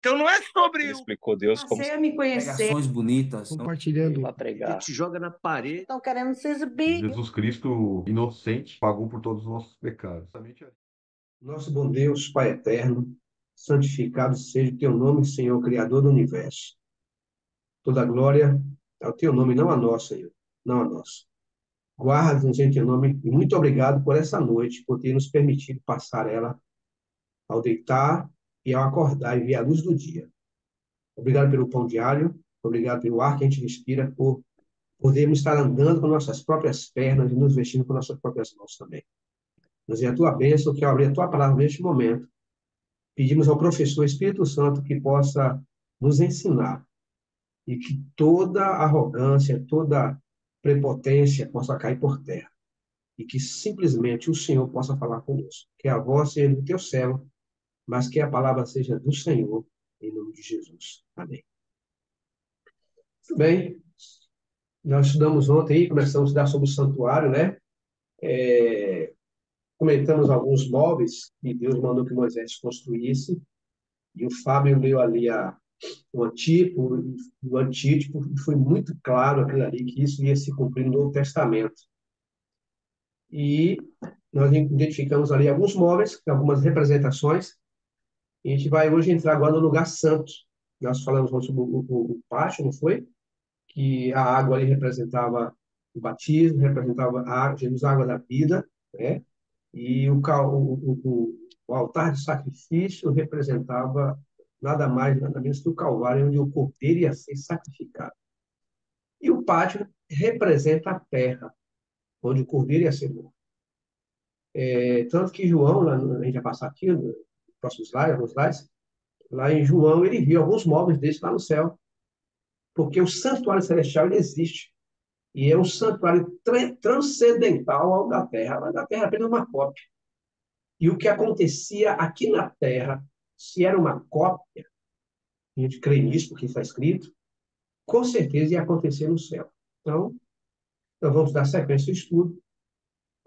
Então não é sobre Ele o explicou Deus como Passei a me conhecer. Pregações bonitas. Compartilhando. para pregar. Te joga na parede. Estão querendo se exibir. Jesus Cristo, inocente, pagou por todos os nossos pecados. Nosso bom Deus, Pai eterno, santificado seja o teu nome, Senhor, Criador do universo. Toda glória ao teu nome, não a nós, Senhor, não a nós. Guarda-nos em teu nome e muito obrigado por essa noite, por ter nos permitido passar ela ao deitar e ao acordar e ver a luz do dia. Obrigado pelo pão diário, obrigado pelo ar que a gente respira, por podermos estar andando com nossas próprias pernas e nos vestindo com nossas próprias mãos também. Mas é a tua bênção que ao abrir a tua palavra neste momento, pedimos ao professor Espírito Santo que possa nos ensinar e que toda arrogância, toda prepotência possa cair por terra e que simplesmente o Senhor possa falar conosco. Que a voz seja do teu servo, mas que a palavra seja do Senhor, em nome de Jesus. Amém. Muito bem. Nós estudamos ontem, começamos a estudar sobre o santuário, né? Comentamos alguns móveis que Deus mandou que Moisés construísse, e o Fábio leu ali o antítipo e o antítipo, e foi muito claro aquilo ali, que isso ia se cumprir no Novo Testamento. E nós identificamos ali alguns móveis, algumas representações, e a gente vai hoje entrar agora no lugar santo. Nós falamos sobre o pátio, não foi? Que a água ali representava o batismo, representava Jesus, a água da vida, né? E o altar de sacrifício representava nada mais, nada menos que o Calvário, onde o cordeiro ia ser sacrificado. E o pátio representa a terra, onde o cordeiro ia ser morto. Tanto que João, a gente vai passar aqui, no próximo slide, alguns slides, lá em João, ele viu alguns móveis desses lá no céu, porque o santuário celestial ele existe. E é um santuário transcendental ao da terra. Mas da terra é apenas uma cópia. E o que acontecia aqui na terra, se era uma cópia, a gente crê nisso porque está escrito, com certeza ia acontecer no céu. Então, nós vamos dar sequência ao estudo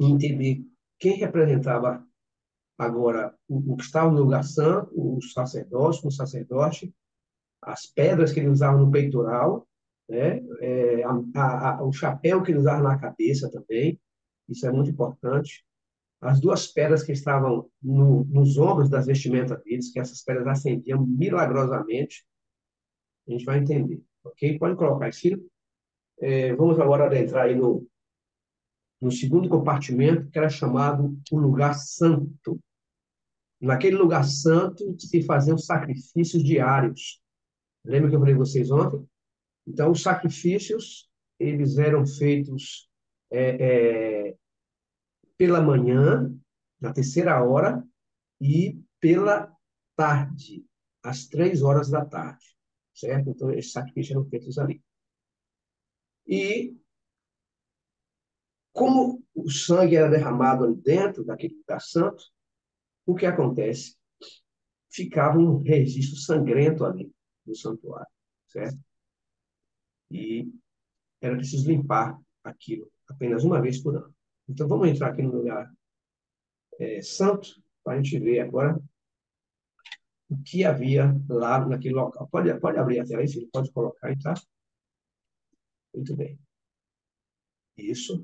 e entender quem representava agora o que estava no lugar santo, os sacerdotes, como sacerdote, as pedras que ele usava no peitoral, né? O chapéu que ele usava na cabeça também, isso é muito importante. As duas pedras que estavam nos ombros das vestimentas deles, que essas pedras acendiam milagrosamente, a gente vai entender, ok? Pode colocar isso. Vamos agora adentrar aí no segundo compartimento, que era chamado o lugar santo. Naquele lugar santo se faziam sacrifícios diários. Lembra que eu falei com vocês ontem? Então, os sacrifícios, eles eram feitos pela manhã, na terceira hora, e pela tarde, às 3 horas da tarde, certo? Então, esses sacrifícios eram feitos ali. E, como o sangue era derramado ali dentro daquele lugar santo, o que acontece? Ficava um registro sangrento ali no santuário, certo? E era preciso limpar aquilo apenas uma vez por ano. Então, vamos entrar aqui no lugar santo, para a gente ver agora o que havia lá naquele local. Pode abrir a tela aí, filho? Pode colocar aí, tá? Muito bem. Isso.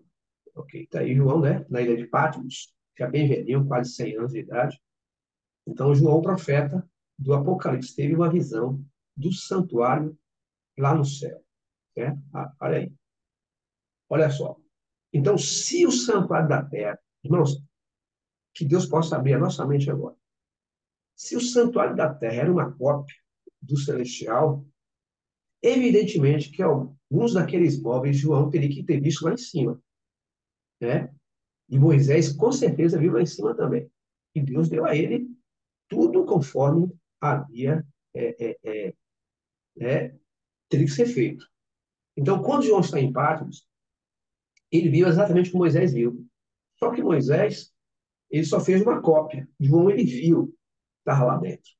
Ok. Está aí João, né? Na ilha de Patmos, já bem velhinho, quase 100 anos de idade. Então, João, profeta do Apocalipse, teve uma visão do santuário lá no céu. Certo? Olha aí. Olha só. Então, se o santuário da terra, irmãos, que Deus possa abrir a nossa mente agora. Se o santuário da terra era uma cópia do celestial, evidentemente que alguns daqueles móveis João teria que ter visto lá em cima, né? E Moisés, com certeza, viu lá em cima também. E Deus deu a ele tudo conforme havia, teria que ser feito. Então, quando João está em Patmos, ele viu exatamente o que Moisés viu. Só que Moisés, ele só fez uma cópia. João, ele viu, estava lá dentro,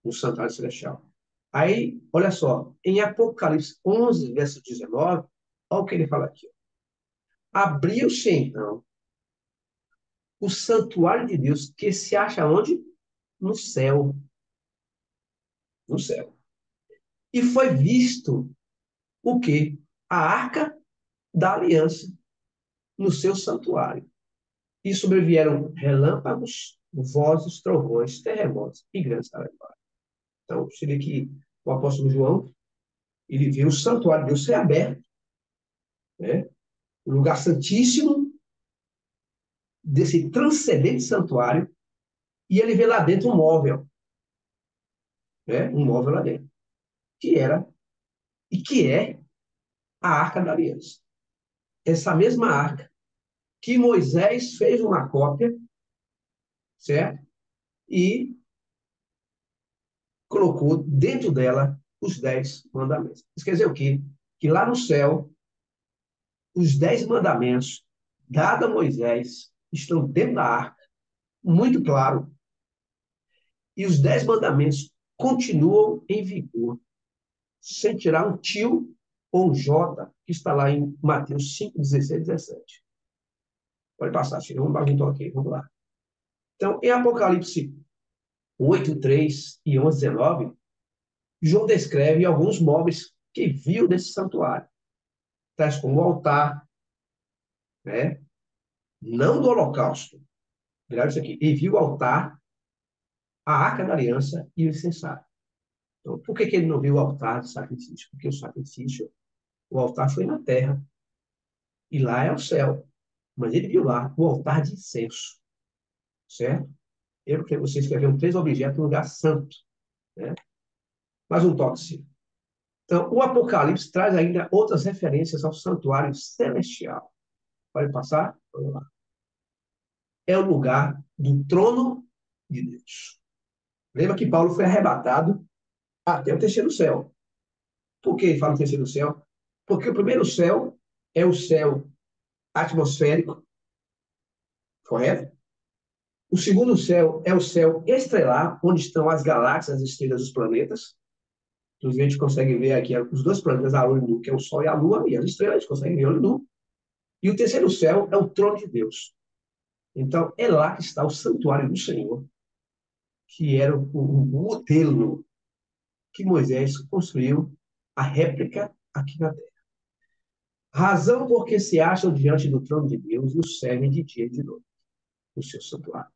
no santuário celestial. Aí, olha só, em Apocalipse 11, verso 19, olha o que ele fala aqui. Abriu-se, então, o santuário de Deus, que se acha onde? No céu. no céu. E foi visto o quê? A arca da aliança no seu santuário. E sobrevieram relâmpagos, vozes, trovões, terremotos e grandes tarefas. Então, você vê que o apóstolo João, ele viu o santuário de Deus ser aberto, né? O lugar santíssimo desse transcendente santuário, e ele vê lá dentro um móvel, né? Um móvel lá dentro, que era e que é a Arca da Aliança. Essa mesma arca que Moisés fez uma cópia, certo? E colocou dentro dela os 10 mandamentos. Isso quer dizer o quê? Que lá no céu, os 10 mandamentos dados a Moisés estão dentro da arca, muito claro, e os 10 mandamentos continuam em vigor, sem tirar um tio ou um J, que está lá em Mateus 5, 16 e 17. Pode passar, filho. Vamos bagunçar aqui. Vamos lá. Então, em Apocalipse 8, 3 e 11, 19, João descreve alguns móveis que viu nesse santuário, tais como o altar, né? Não do holocausto. Grave isso aqui. E viu o altar, a arca da aliança e o incensário. Então, por que ele não viu o altar de sacrifício? Porque o sacrifício, o altar foi na terra, e lá é o céu. Mas ele viu lá o altar de incenso, certo? Eu quero que você escreveram 3 objetos no lugar santo, né? Mais um toque. Então, o Apocalipse traz ainda outras referências ao santuário celestial. Pode passar? Vamos lá. É o lugar do trono de Deus. Lembra que Paulo foi arrebatado até o terceiro céu. Por que ele fala o terceiro céu? Porque o primeiro céu é o céu atmosférico, correto? O segundo céu é o céu estelar, onde estão as galáxias, as estrelas, os planetas. Inclusive, a gente consegue ver aqui os 2 planetas, a olho nu, que é o Sol e a Lua, e as estrelas, a gente consegue ver a olho nu. E o terceiro céu é o trono de Deus. Então, é lá que está o santuário do Senhor, que era o modelo que Moisés construiu, a réplica aqui na terra. Razão porque se acham diante do trono de Deus e o servem de dia e de noite, no seu santuário.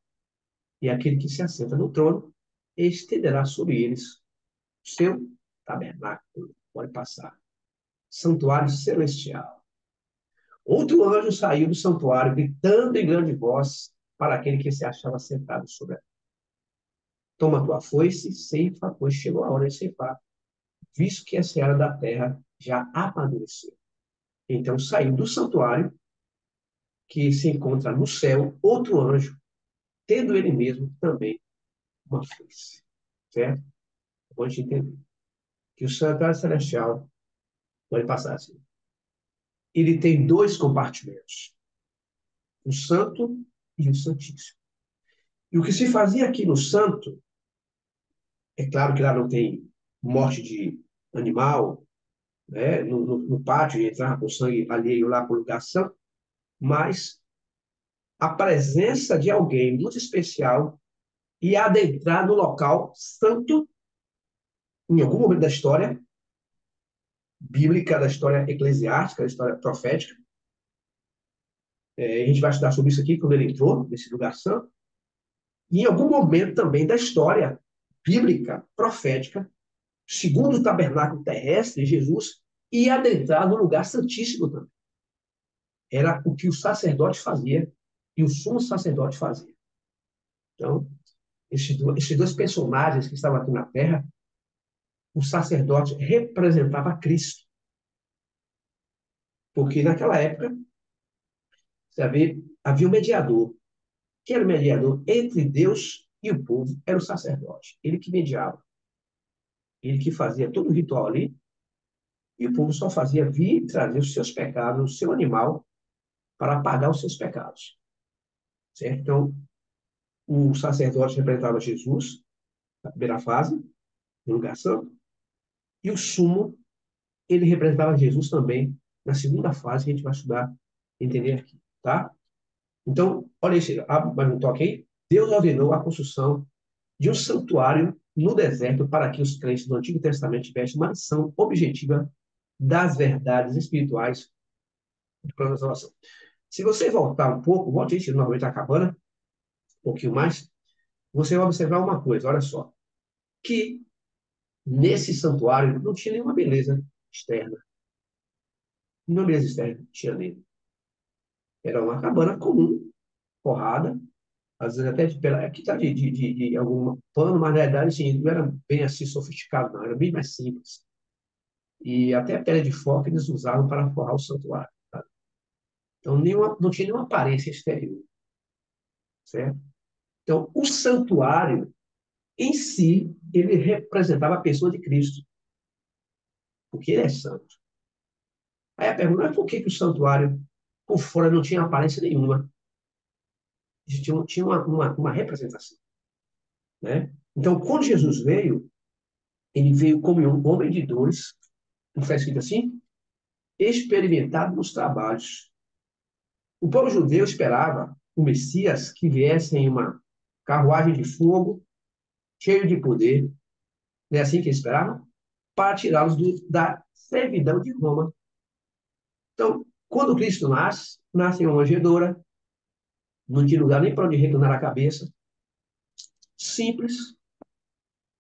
E aquele que se assenta no trono estenderá sobre eles o seu tabernáculo. Pode passar. Santuário celestial. Outro anjo saiu do santuário, gritando em grande voz para aquele que se achava sentado sobre a toma tua foice, ceifa, pois chegou a hora de ceifar, visto que a seara da terra já amadureceu. Então saiu do santuário, que se encontra no céu, outro anjo, tendo ele mesmo também uma foice. Certo? Pode entender. Que o santuário celestial, pode passar assim, ele tem 2 compartimentos, o santo e o santíssimo. E o que se fazia aqui no santo, é claro que lá não tem morte de animal, né, no pátio, e entrar com sangue alheio lá por lugar santo, mas a presença de alguém muito especial e adentrar no local santo, em algum momento da história bíblica, da história eclesiástica, da história profética. A gente vai estudar sobre isso aqui quando ele entrou nesse lugar santo. E em algum momento também da história bíblica, profética, segundo o tabernáculo terrestre, Jesus ia adentrar no lugar santíssimo também. Era o que o sacerdote fazia e o sumo sacerdote fazia. Então, esses 2 personagens que estavam aqui na Terra, o sacerdote representava Cristo. Porque naquela época, havia um mediador. Quem era o mediador entre Deus e o povo? Era o sacerdote. Ele que mediava. Ele que fazia todo o ritual ali. E o povo só fazia vir trazer os seus pecados, o seu animal, para pagar os seus pecados. Certo? Então, o sacerdote representava Jesus, na primeira fase, no lugar santo. E o sumo, ele representava Jesus também, na segunda fase, que a gente vai estudar, entender aqui. Tá? Então, olha isso, mais um toque aí. Deus ordenou a construção de um santuário no deserto para que os crentes do Antigo Testamento tivessem uma lição objetiva das verdades espirituais do plano da salvação. Se você voltar um pouco, volte aí, normalmente está acabando, um pouquinho mais, você vai observar uma coisa, olha só, que nesse santuário não tinha nenhuma beleza externa. Nenhuma beleza externa tinha nele. Era uma cabana comum, forrada, às vezes até aqui está de algum pano, mas na verdade assim, não era bem assim sofisticado, não, era bem mais simples. E até a pele de foca eles usavam para forrar o santuário. Tá? Então não tinha nenhuma aparência exterior. Certo? Então, o santuário em si, ele representava a pessoa de Cristo, porque ele é santo. Aí a pergunta é por que o santuário por fora não tinha aparência nenhuma? Tinha uma representação. Né? Então, quando Jesus veio, ele veio como um homem de dores, não está escrito assim? Experimentado nos trabalhos. O povo judeu esperava o Messias que viesse em uma carruagem de fogo, cheio de poder. Não é assim que eles esperavam? Para tirá-los da servidão de Roma. Então, quando Cristo nasce em uma manjedoura, não tinha lugar nem para onde reclinar a cabeça, simples,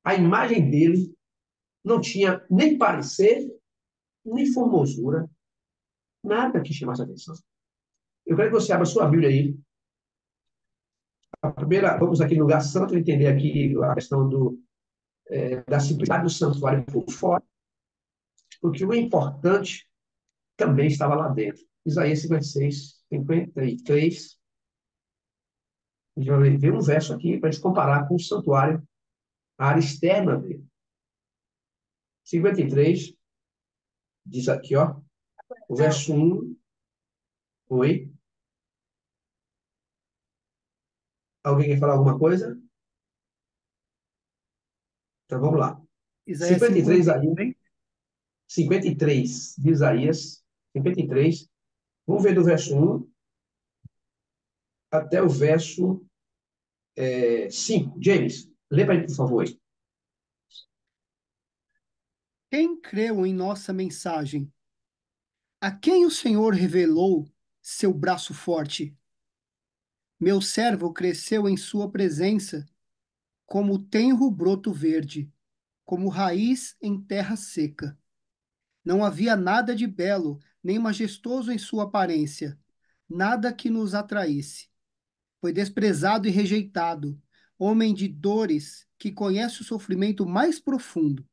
a imagem dele não tinha nem parecer, nem formosura, nada que chamasse a atenção. Eu quero que você abra sua Bíblia aí. A primeira, vamos aqui no lugar santo entender aqui a questão da simplicidade do santuário por fora, porque o importante também estava lá dentro. Isaías 56, 53. A gente vai ver um verso aqui para a gente comparar com o santuário, a área externa dele. 53, diz aqui, ó, o verso 1. Oi? Alguém quer falar alguma coisa? Então vamos lá. Isaías 53 50, aí, hein? 53 de Isaías, 53. Vamos ver do verso 1 até o verso 5. James, lê para ele, por favor. Quem creu em nossa mensagem? A quem o Senhor revelou seu braço forte? Meu servo cresceu em sua presença, como tenro broto verde, como raiz em terra seca. Não havia nada de belo, nem majestoso em sua aparência, nada que nos atraísse. Foi desprezado e rejeitado, homem de dores, que conhece o sofrimento mais profundo.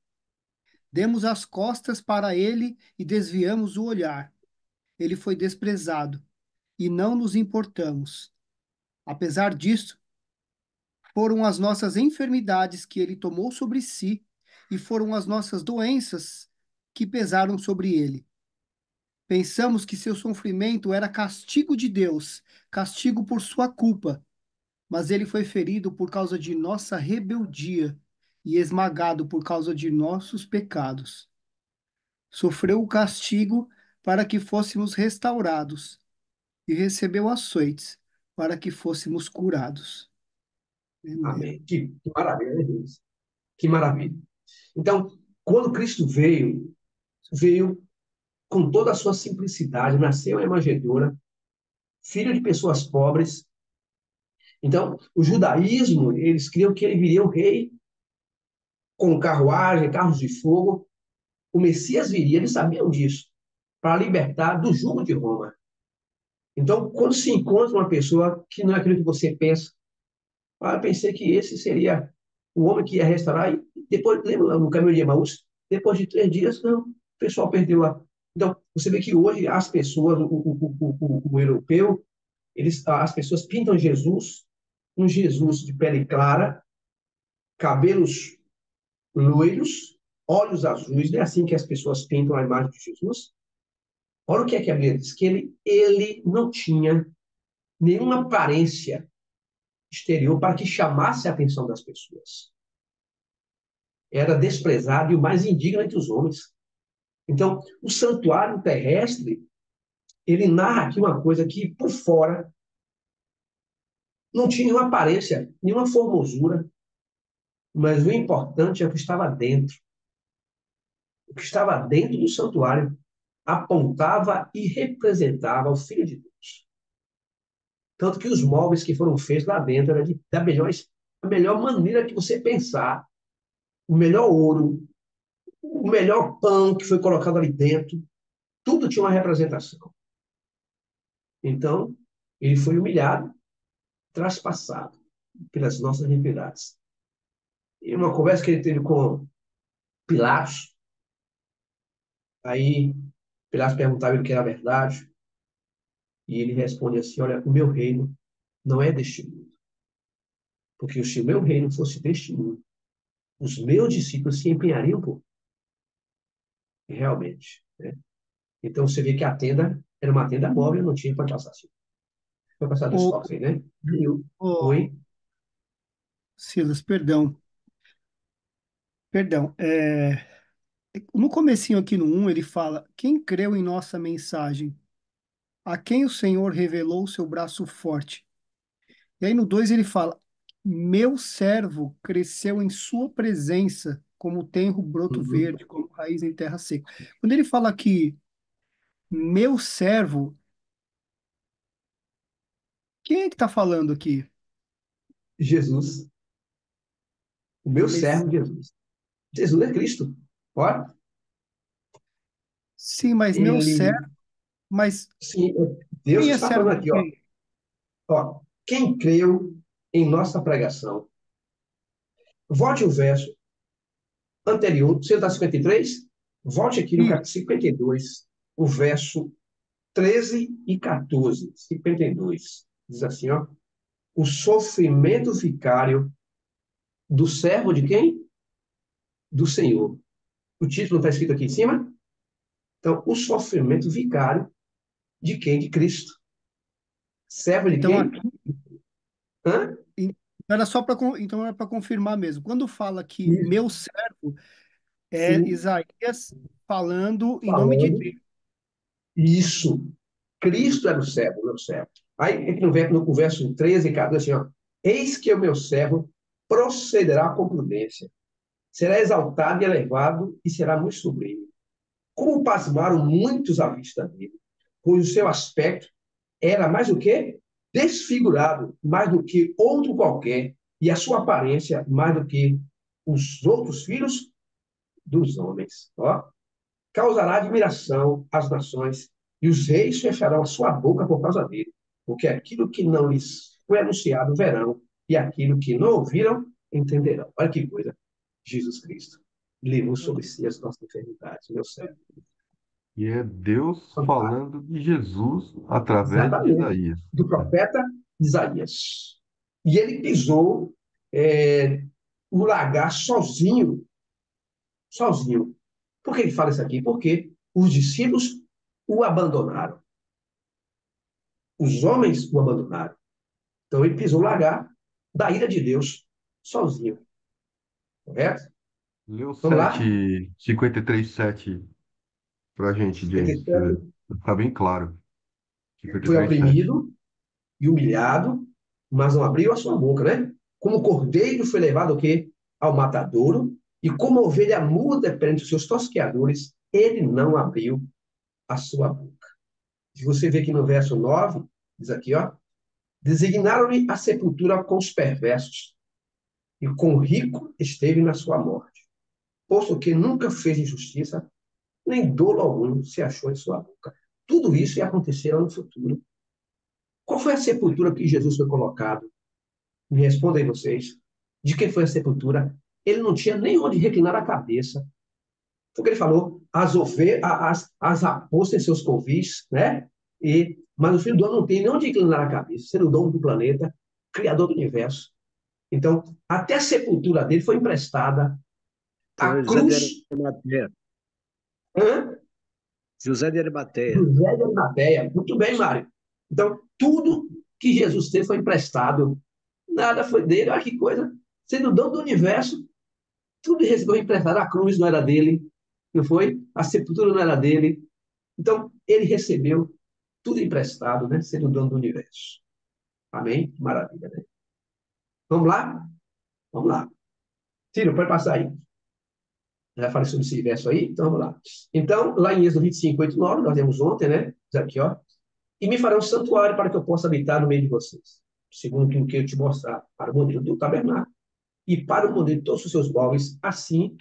Demos as costas para ele e desviamos o olhar. Ele foi desprezado e não nos importamos. Apesar disso, foram as nossas enfermidades que ele tomou sobre si e foram as nossas doenças que pesaram sobre ele. Pensamos que seu sofrimento era castigo de Deus, castigo por sua culpa, mas ele foi ferido por causa de nossa rebeldia e esmagado por causa de nossos pecados. Sofreu o castigo para que fôssemos restaurados e recebeu açoites para que fôssemos curados. Amém. Amém. Que maravilha, né, Deus? Que maravilha. Então, quando Cristo veio com toda a sua simplicidade, nasceu em manjedoura, filho de pessoas pobres. Então, o judaísmo, eles criam que ele viria um rei com carruagem, carros de fogo. O Messias viria, eles sabiam disso, para libertar do jugo de Roma. Então, quando se encontra uma pessoa que não é aquilo que você pensa, eu pensei que esse seria o homem que ia restaurar, e depois, lembra no caminho de Emaús? Depois de 3 dias, não, o pessoal perdeu lá. Então, você vê que hoje as pessoas, o europeu, as pessoas pintam Jesus, um Jesus de pele clara, cabelos loiros, olhos azuis, não é assim que as pessoas pintam a imagem de Jesus? Olha o que é que a Bíblia diz, que ele não tinha nenhuma aparência exterior para que chamasse a atenção das pessoas. Era desprezado e o mais indigno entre os homens. Então, o santuário terrestre, ele narra aqui uma coisa que, por fora, não tinha nenhuma aparência, nenhuma formosura, Mas o importante é o que estava dentro. O que estava dentro do santuário apontava e representava o Filho de Deus. Tanto que os móveis que foram feitos lá dentro era a melhor maneira que você pensar, o melhor ouro, o melhor pão que foi colocado ali dentro, tudo tinha uma representação. Então, ele foi humilhado, traspassado pelas nossas iniquidades. E uma conversa que ele teve com Pilatos, aí Pilatos perguntava ele o que era verdade, e ele responde assim: olha, o meu reino não é deste mundo. Porque se o meu reino fosse deste mundo, os meus discípulos se empenhariam por realmente. Né? Então você vê que a tenda era uma tenda móvel, não tinha para passar assim. Para passar dois Ô, toques aí, né? ô, Oi, Silas, perdão, perdão. No comecinho aqui no 1, ele fala, quem creu em nossa mensagem? A quem o Senhor revelou o seu braço forte? E aí no 2 ele fala, meu servo cresceu em sua presença, como tenro broto uhum. verde, como raiz em terra seca. Quando ele fala que meu servo, quem é que está falando aqui? Jesus, o meu Mas, servo Jesus. Jesus é Cristo. Olha, sim, mas meu servo, ele, mas sim, Deus quem é está falando servo de aqui, ó. quem? Ó, quem creu em nossa pregação, volte o verso anterior, 153, volte aqui no Isso. capítulo 52, o verso 13 e 14, 52. Diz assim, ó, o sofrimento vicário do servo de quem? Do Senhor. O título está escrito aqui em cima? Então, o sofrimento vicário de quem? De Cristo. Servo de Então quem? aqui Hã? então era só para então era para confirmar mesmo. Quando fala que Isso. meu servo é Sim, Isaías falando em nome de falando Deus. isso. Cristo era o servo, meu servo. Aí, aqui no verso 13 e 14, assim, ó, eis que o meu servo procederá com prudência, será exaltado e elevado e será muito sublime. Como pasmaram muitos à vista dele, pois o seu aspecto era mais o quê? Desfigurado, mais do que outro qualquer, e a sua aparência mais do que os outros filhos dos homens. Ó, causará admiração às nações, e os reis fecharão a sua boca por causa dele, porque aquilo que não lhes foi anunciado verão, e aquilo que não ouviram entenderão. Olha que coisa. Jesus Cristo levou Meu sobre Deus, si as nossas enfermidades, meu meu servo. E é Deus Fantástico. falando de Jesus através de Exatamente. Isaías. Do profeta Isaías. E ele pisou o lagar sozinho, sozinho. Por que ele fala isso aqui? Porque os discípulos o abandonaram. Os homens o abandonaram. Então ele pisou o lagar da ira de Deus sozinho. Correto? Lê o Vamos lá? 53:7 pra gente, James. 57. Tá bem claro. Foi 53:7. oprimido e humilhado, mas não abriu a sua boca, né? Como cordeiro foi levado o quê? Ao matadouro, e como ovelha muda perante os seus tosqueadores, ele não abriu a sua boca. Se você vê aqui no verso 9, diz aqui, ó, designaram-lhe a sepultura com os perversos, e com o rico esteve na sua morte, posto que nunca fez injustiça, nem dolo algum se achou em sua boca. Tudo isso ia acontecer lá no futuro. Qual foi a sepultura que Jesus foi colocado? Me respondem vocês. De quem foi a sepultura? Ele não tinha nem onde reclinar a cabeça. Foi o que ele falou: as raposas têm seus covis, né? Mas o filho do homem não tem nem onde reclinar a cabeça, sendo o dono do planeta, criador do universo. Então, até a sepultura dele foi emprestada. Então, A José de cruz, Arimateia. hã? José de Arimateia. José de Arimateia. Muito bem, Mário. Então, tudo que Jesus teve foi emprestado. Nada foi dele. Olha que coisa. Sendo o dono do universo, tudo recebeu emprestado. A cruz não era dele, não foi? A sepultura não era dele. Então, ele recebeu tudo emprestado, né? Sendo o dono do universo. Amém? Maravilha, né? Vamos lá? Vamos lá. Ciro, pode passar aí. Já falei sobre esse verso aí, então vamos lá. Então, lá em Êxodo 25, 8, 9, nós vimos ontem, né? Diz aqui, ó. E me farão um santuário para que eu possa habitar no meio de vocês, segundo o que eu te mostrar, para o modelo do tabernáculo e para o modelo de todos os seus móveis, assim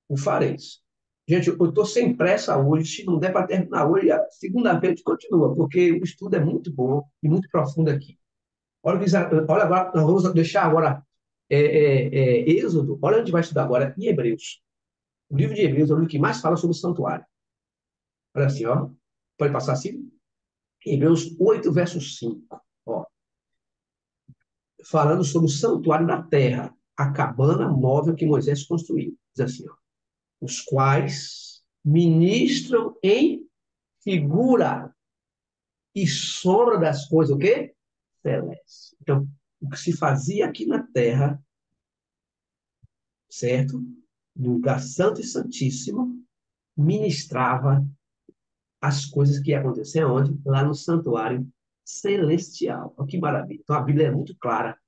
o fareis. Gente, eu estou sem pressa hoje, se não der para terminar hoje, a segunda-feira a gente continua, porque o estudo é muito bom e muito profundo aqui. Olha, olha agora, nós vamos deixar agora Êxodo, olha onde vai estudar agora, em Hebreus. O livro de Hebreus é o livro que mais fala sobre o santuário. Olha assim, ó. Pode passar assim? Hebreus 8, verso 5. Ó. Falando sobre o santuário da terra, a cabana móvel que Moisés construiu. Diz assim, ó. Os quais ministram em figura e sombra das coisas, o quê? Celestes. Então, o que se fazia aqui na terra, certo? No lugar santo e santíssimo, ministrava as coisas que iam acontecer onde? Lá no santuário celestial. Olha que maravilha. Então, a Bíblia é muito clara.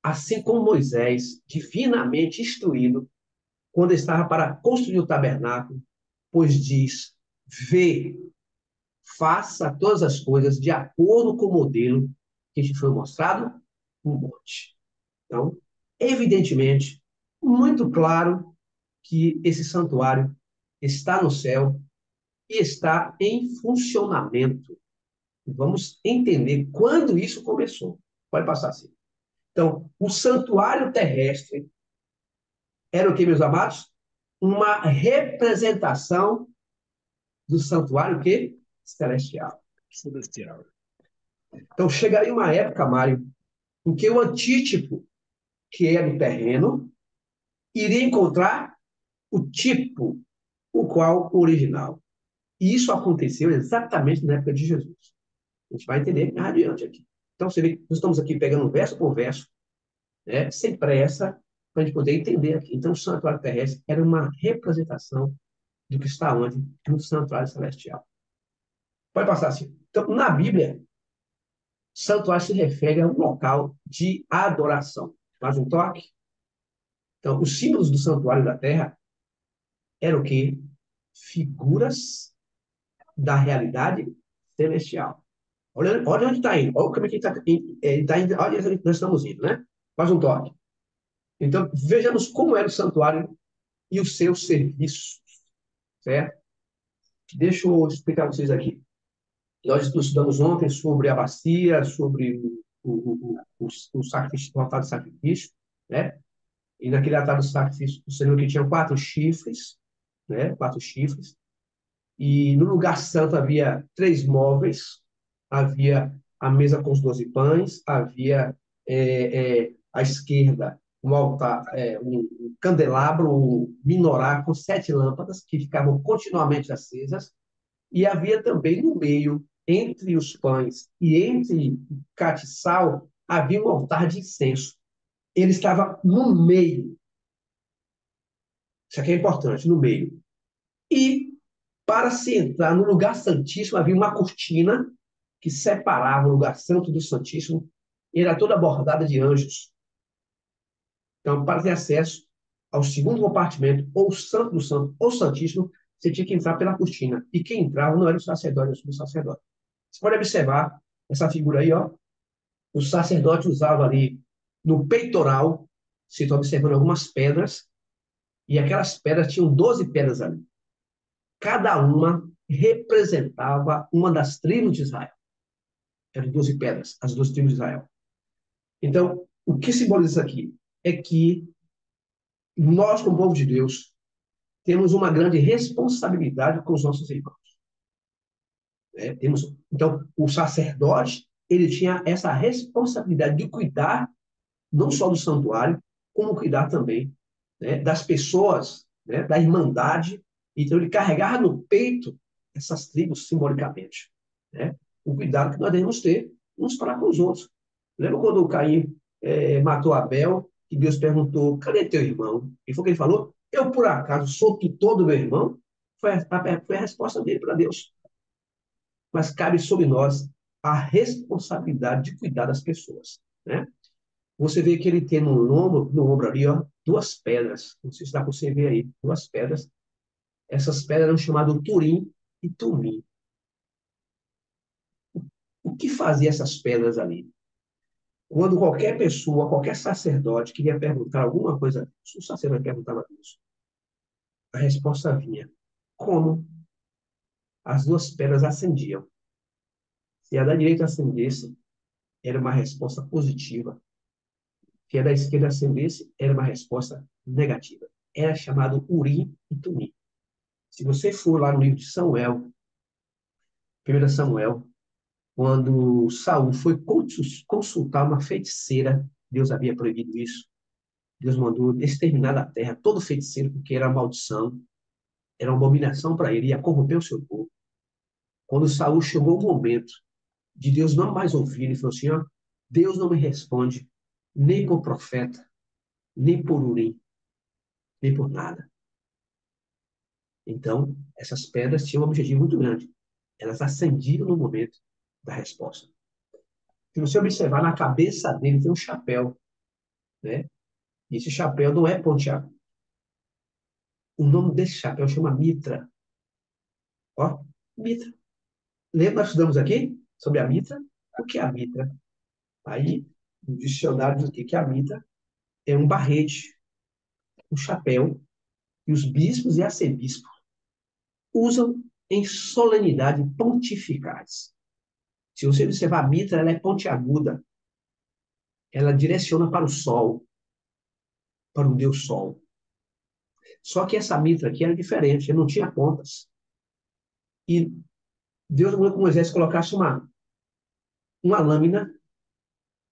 Assim como Moisés, divinamente instruído, quando estava para construir o tabernáculo, pois diz, vê, faça todas as coisas de acordo com o modelo que te foi mostrado no monte. Então, evidentemente, muito claro que esse santuário está no céu e está em funcionamento. Vamos entender quando isso começou. Pode passar assim. Então, o santuário terrestre era o que, meus amados? Uma representação do santuário que? Celestial. Celestial. Então, chegaria uma época, Mário, em que o antítipo, que é no terreno, iria encontrar o tipo, o qual o original. E isso aconteceu exatamente na época de Jesus. A gente vai entender mais adiante aqui. Então, você vê que nós estamos aqui pegando verso por verso, né, sem pressa, para a gente poder entender aqui. Então, o santuário terrestre era uma representação do que está onde? No santuário celestial. Pode passar assim. Então, na Bíblia, santuário se refere a um local de adoração. Faz um toque. Então, os símbolos do santuário da terra eram o quê? Figuras da realidade celestial. Olha onde está indo. Olha como é que está indo. Olha onde nós estamos indo, né? Faz um toque. Então, vejamos como era o santuário e os seus serviços, certo? Deixa eu explicar para vocês aqui. Nós estudamos ontem sobre a bacia, sobre o sacrifício, o altar de sacrifício, né? E naquele altar de sacrifício, o Senhor que tinha 4 chifres, né? 4 chifres. E no lugar santo havia 3 móveis. Havia a mesa com os 12 pães, havia à esquerda um altar, um candelabro, um minorá com 7 lâmpadas que ficavam continuamente acesas. E havia também no meio, entre os pães e entre o catiçal, havia um altar de incenso. Ele estava no meio. Isso aqui é importante, no meio. E para se entrar no lugar santíssimo, havia uma cortina que separava o lugar santo do santíssimo. E era toda bordada de anjos. Então, para ter acesso ao segundo compartimento, ou santo do santo, ou santíssimo, você tinha que entrar pela cortina. E quem entrava não era o sacerdote, era o sumo sacerdote. Você pode observar essa figura aí, ó. O sacerdote usava ali no peitoral, se está observando algumas pedras, e aquelas pedras tinham 12 pedras ali. Cada uma representava uma das tribos de Israel. Eram 12 pedras, as 12 tribos de Israel. Então, o que simboliza isso aqui? É que nós, como povo de Deus, temos uma grande responsabilidade com os nossos irmãos. Então, o sacerdote, ele tinha essa responsabilidade de cuidar não só do santuário, como cuidar também, né, das pessoas, né, da irmandade. Então, ele carregava no peito essas tribos simbolicamente. Né? O cuidado que nós devemos ter uns para com os outros. Lembra quando o Caim matou Abel, e Deus perguntou, cadê teu irmão? E foi o que ele falou, eu por acaso sou tutor do meu irmão? Foi a resposta dele para Deus. Mas cabe sobre nós a responsabilidade de cuidar das pessoas. Né? você vê que ele tem no ombro ali, ó, duas pedras. Não sei se dá para você ver aí, duas pedras. Essas pedras eram chamadas Turim e Tumim. O que fazia essas pedras ali? Quando qualquer pessoa, qualquer sacerdote queria perguntar alguma coisa, se o sacerdote perguntava isso, a resposta vinha. Como? As duas pedras acendiam. Se a da direita acendesse, era uma resposta positiva. Se a da esquerda acendesse, era uma resposta negativa. Era chamado Urim e Tumim. Se você for lá no livro de Samuel, 1 Samuel, quando Saul foi consultar uma feiticeira, Deus havia proibido isso. Deus mandou exterminar da terra todo feiticeiro, porque era uma maldição, era uma abominação para ele, ia corromper o seu povo. Quando Saul chegou o momento de Deus não mais ouvir, ele falou assim, ó, Deus não me responde nem por profeta, nem por urim, nem por nada. Então, essas pedras tinham um objetivo muito grande. Elas acendiam no momento da resposta. Se você observar, na cabeça dele tem um chapéu, né? E esse chapéu não é pontiagudo. O nome desse chapéu chama mitra. Ó, mitra. Lembra, nós estudamos aqui sobre a mitra? O que é a mitra? Aí, no dicionário diz aqui que a mitra é um barrete, um chapéu, e os bispos e arcebispos usam em solenidade pontificais. Se você observar a mitra, ela é pontiaguda. Ela direciona para o sol, para o Deus Sol. Só que essa mitra aqui era diferente, ela não tinha pontas. E Deus mandou que Moisés colocasse uma lâmina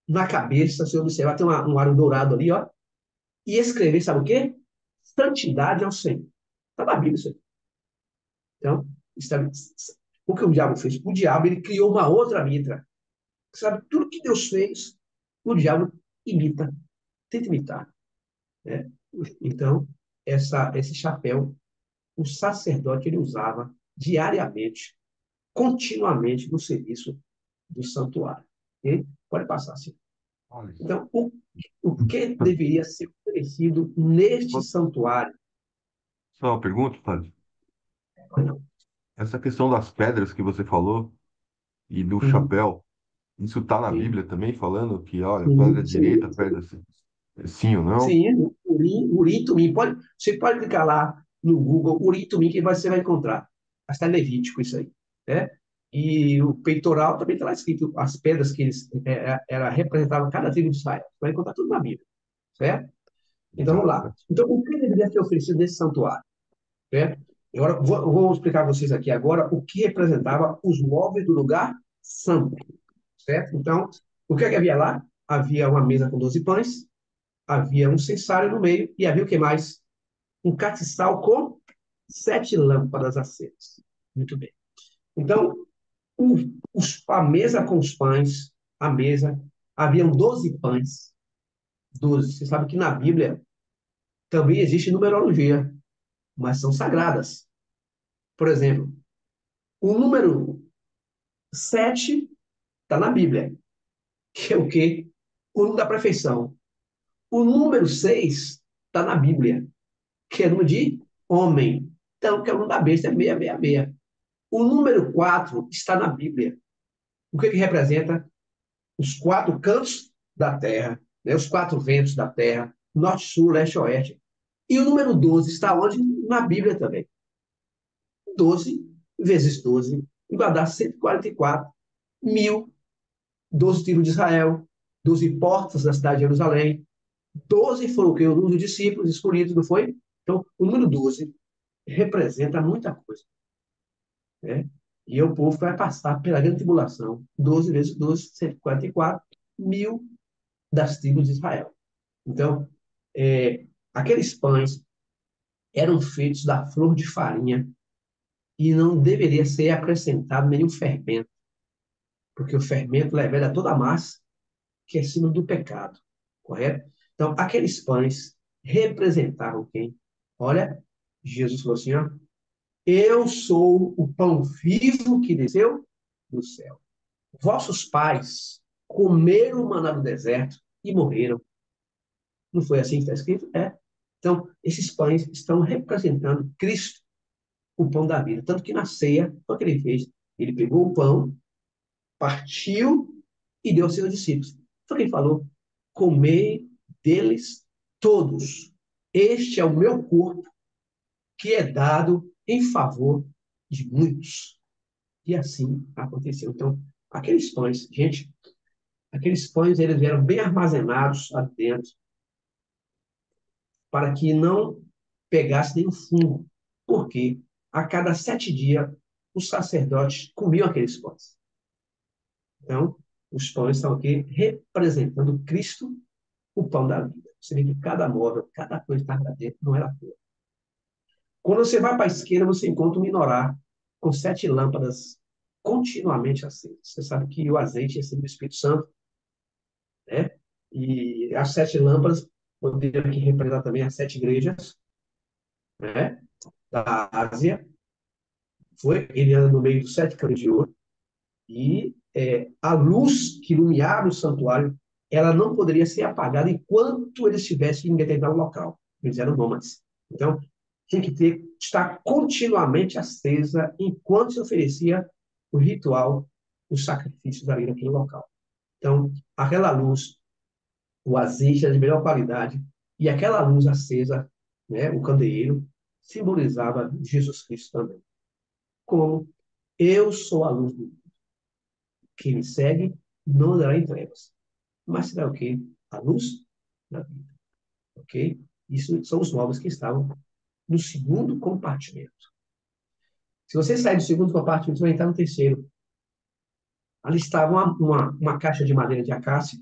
na cabeça, se observar, tem um aro dourado ali, ó, e escrever, sabe o quê? Santidade ao Senhor. Está na Bíblia isso aí. Então, o que o diabo fez? O diabo ele criou uma outra mitra. Sabe, tudo que Deus fez, o diabo imita, tenta imitar. Né? Então, esse chapéu, o sacerdote ele usava diariamente, continuamente no serviço do santuário. Okay? Pode passar, assim. Olha, Então, o que deveria ser oferecido neste santuário? só uma pergunta, Padre. Essa questão das pedras que você falou e do Sim, chapéu, isso está na sim, Bíblia também, falando que, olha, pedra sim, direita, sim, pedra sim ou não? sim, Urim, Tumim. Você pode clicar lá no Google, Urim, Tumim, que você vai encontrar. Está Levítico isso aí. Né? E o peitoral também está lá escrito, as pedras que eles representavam cada tribo de Israel. Você vai encontrar tudo na Bíblia. Certo? Então, vamos lá. Certo. Então, o que deveria ser oferecido nesse santuário? Certo? Agora, vou explicar a vocês aqui agora o que representava os móveis do lugar santo. Certo? Então, o que havia lá? Havia uma mesa com 12 pães, havia um censário no meio e havia o que mais? Um castiçal com 7 lâmpadas acesas. Muito bem. Então, a mesa com os pães, a mesa, haviam 12 pães. 12. Você sabe que na Bíblia também existe numerologia, mas são sagradas. Por exemplo, o número 7 está na Bíblia, que é o quê? O número da perfeição. O número 6 está na Bíblia, que é o número de homem. Então, que é o número da besta, é 666. O número 4 está na Bíblia. O que representa? Os 4 cantos da terra, né? Os 4 ventos da terra, norte, sul, leste, oeste. E o número 12 está onde? Na Bíblia também. 12 vezes 12 igual a dar 144 mil, 12 tribos de Israel, 12 portas da cidade de Jerusalém, 12 foram o que? O número de discípulos escolhidos, não foi? Então, o número 12 representa muita coisa. Né? E o povo vai passar pela grande tribulação. 12 vezes 12, 144 mil das tribos de Israel. Então, aqueles pães eram feitos da flor de farinha e não deveria ser acrescentado nenhum fermento, porque o fermento leva a toda a massa, que é símbolo do pecado, correto? Então, aqueles pães representavam quem? Olha, Jesus falou assim, ó, eu sou o pão vivo que desceu do céu. Vossos pais comeram o maná do deserto e morreram. Não foi assim que está escrito? É. Então, esses pães estão representando Cristo, o pão da vida. Tanto que na ceia, o que ele fez? Ele pegou o pão, partiu e deu aos seus discípulos. Foi o que ele falou: comei deles todos. Este é o meu corpo, que é dado em favor de muitos. E assim aconteceu. Então, aqueles pães, gente, aqueles pães, eles eram bem armazenados lá dentro, para que não pegasse nenhum fungo. Por quê? A cada 7 dias, os sacerdotes comiam aqueles pães. Então, os pães estão aqui representando Cristo, o pão da vida. Você vê que cada móvel, cada coisa que estava lá dentro não era tua. Quando você vai para a esquerda, você encontra um menorá com 7 lâmpadas continuamente acesas. Você sabe que o azeite é sempre do Espírito Santo, né? E as 7 lâmpadas poderiam aqui representar também as 7 igrejas, né? Da Ásia. Ele anda no meio dos 7 cantos de ouro. E a luz que iluminava o santuário, ela não poderia ser apagada enquanto eles estivessem em determinado local. Eles eram nômades. Então, tinha que estar continuamente acesa enquanto se oferecia o ritual, os sacrifícios ali naquele local. Então, aquela luz, o azeite era de melhor qualidade, e aquela luz acesa, né, o candeeiro, simbolizava Jesus Cristo também. Como eu sou a luz do mundo. Quem me segue não andará em trevas, mas será o quê? A luz da vida. Ok? Isso são os móveis que estavam no segundo compartimento. Se você sair do segundo compartimento, você vai entrar no terceiro. Ali estava uma caixa de madeira de acácia.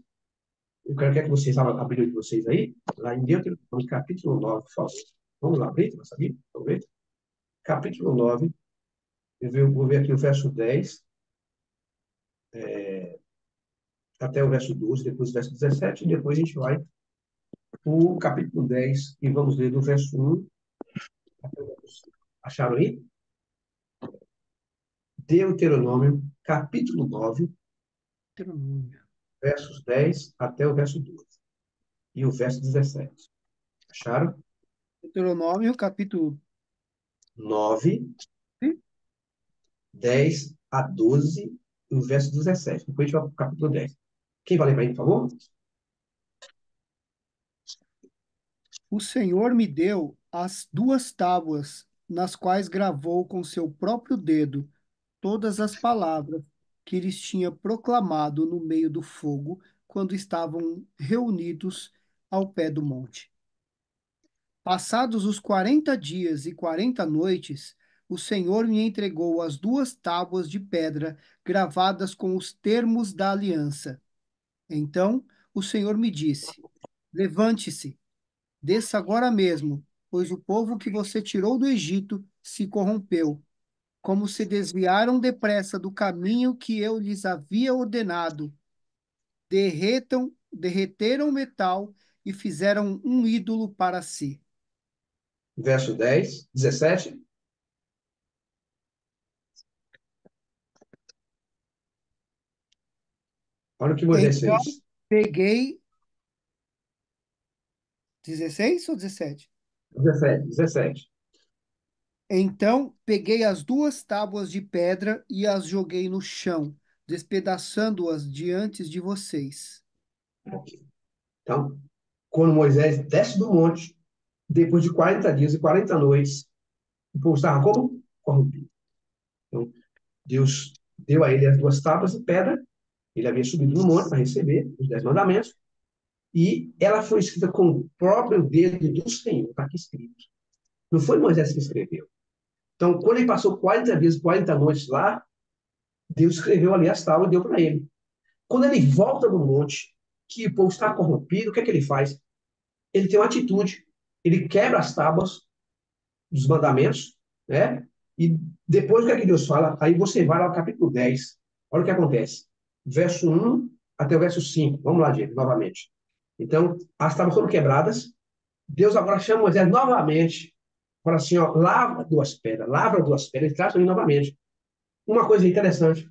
Eu quero que vocês abram a Bíblia de vocês aí, lá em Deuteronômio, capítulo 9, por favor. Vamos lá, abrir nossa Bíblia? Vamos ver? Capítulo 9, vou ver aqui o verso 10, até o verso 12, depois o verso 17, e depois a gente vai para o capítulo 10, e vamos ler do verso 1 até o verso 5. Acharam aí? Deuteronômio, capítulo 9, Deuteronômio. versos 10 até o verso 12. E o verso 17. Acharam? Deuteronômio, capítulo 9, 10 a 12 e o verso 17. Depois a gente vai para o capítulo 10. Quem vai ler para mim, por favor? O Senhor me deu as 2 tábuas, nas quais gravou com seu próprio dedo todas as palavras que eles tinha proclamado no meio do fogo, quando estavam reunidos ao pé do monte. Passados os 40 dias e 40 noites, o Senhor me entregou as 2 tábuas de pedra gravadas com os termos da aliança. Então o Senhor me disse: levante-se, desça agora mesmo, pois o povo que você tirou do Egito se corrompeu, como se desviaram depressa do caminho que eu lhes havia ordenado. Derreteram o metal e fizeram um ídolo para si. Verso 10, 17. Olha o que Moisés Então fez. peguei 16 ou 17? 17, 17. Então peguei as 2 tábuas de pedra e as joguei no chão, despedaçando-as diante de vocês. Ok. Então, quando Moisés desce do monte, depois de 40 dias e 40 noites, o povo estava como? Corrompido. Então, Deus deu a ele as 2 tábuas de pedra. Ele havia subido no monte para receber os 10 mandamentos. E ela foi escrita com o próprio dedo do Senhor. Está aqui escrito. Não foi Moisés que escreveu. Então, quando ele passou 40 dias, 40 noites lá, Deus escreveu ali as tábuas e deu para ele. Quando ele volta do monte, que o povo está corrompido, o que é que ele faz? Ele tem uma atitude. Ele quebra as tábuas dos mandamentos, né? E depois o que é que Deus fala? Aí você vai lá no capítulo 10. Olha o que acontece. Verso 1 até o verso 5. Vamos lá, gente, novamente. Então, as tábuas foram quebradas. Deus agora chama Moisés novamente. Fala assim, ó, lavra 2 pedras, e traz para mim novamente. Uma coisa interessante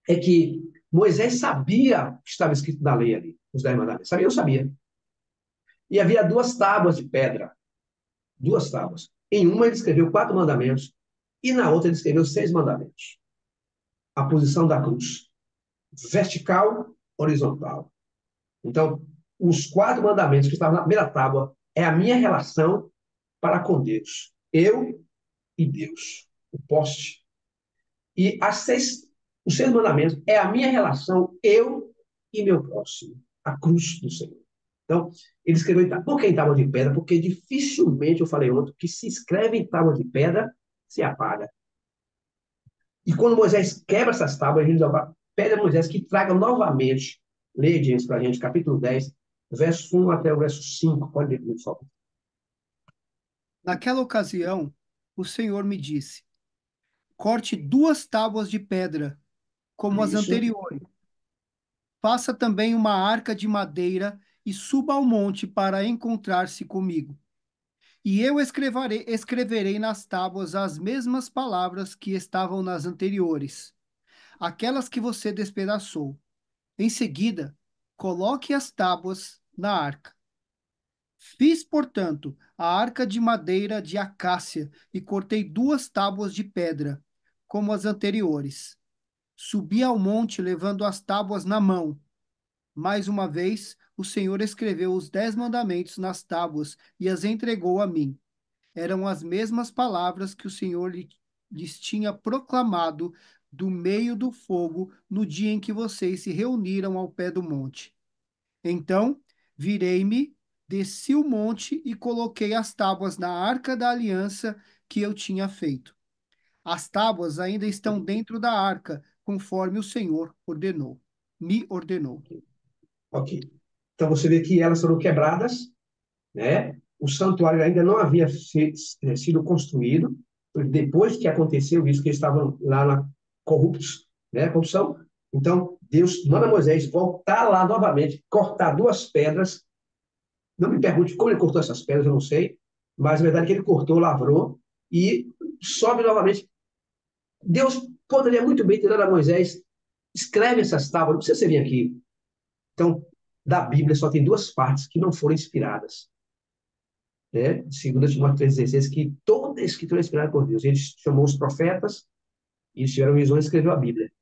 é que Moisés sabia o que estava escrito na lei ali. os 10 mandamentos. Sabia? Eu sabia. E havia 2 tábuas de pedra. 2 tábuas. Em uma ele escreveu 4 mandamentos e na outra ele escreveu 6 mandamentos. A posição da cruz. Vertical, horizontal. Então, os 4 mandamentos que estavam na primeira tábua é a minha relação para com Deus. Eu e Deus. O poste. E os 6 mandamentos é a minha relação, eu e meu próximo. A cruz do Senhor. Então, ele escreveu por que em tábua de pedra? Porque dificilmente, eu falei ontem, que se escreve em tábua de pedra, se apaga. E quando Moisés quebra essas tábuas, ele pede a Moisés que traga novamente, leia, James, para a gente, capítulo 10, verso 1 até o verso 5. Pode ler, por favor. Naquela ocasião, o Senhor me disse: corte 2 tábuas de pedra, como as Isso. anteriores. Faça também uma arca de madeira e suba ao monte para encontrar-se comigo. E eu escreverei nas tábuas as mesmas palavras que estavam nas anteriores, aquelas que você despedaçou. Em seguida, coloque as tábuas na arca. Fiz, portanto, a arca de madeira de acácia e cortei 2 tábuas de pedra, como as anteriores. Subi ao monte levando as tábuas na mão. Mais uma vez, o Senhor escreveu os 10 mandamentos nas tábuas e as entregou a mim. Eram as mesmas palavras que o Senhor lhes tinha proclamado do meio do fogo no dia em que vocês se reuniram ao pé do monte. Então, virei-me, desci o monte e coloquei as tábuas na arca da aliança que eu tinha feito. As tábuas ainda estão dentro da arca, conforme o Senhor me ordenou. Ok. Então, você vê que elas foram quebradas, né? O santuário ainda não havia sido construído. Depois que aconteceu isso, que eles estavam lá corruptos, né? Corrupção. Então, Deus manda Moisés voltar lá novamente, cortar 2 pedras. Não me pergunte como ele cortou essas pedras, eu não sei. Mas a verdade é que ele cortou, lavrou e sobe novamente. Deus poderia muito bem ter dado a Moisés, escreve essas tábuas, não precisa você vir aqui. Então, da Bíblia só tem 2 partes que não foram inspiradas. Né? Segundo Timóteo 3,16, que toda a escritura é inspirada por Deus. Ele chamou os profetas, e eles tiveram visões e escreveu a Bíblia.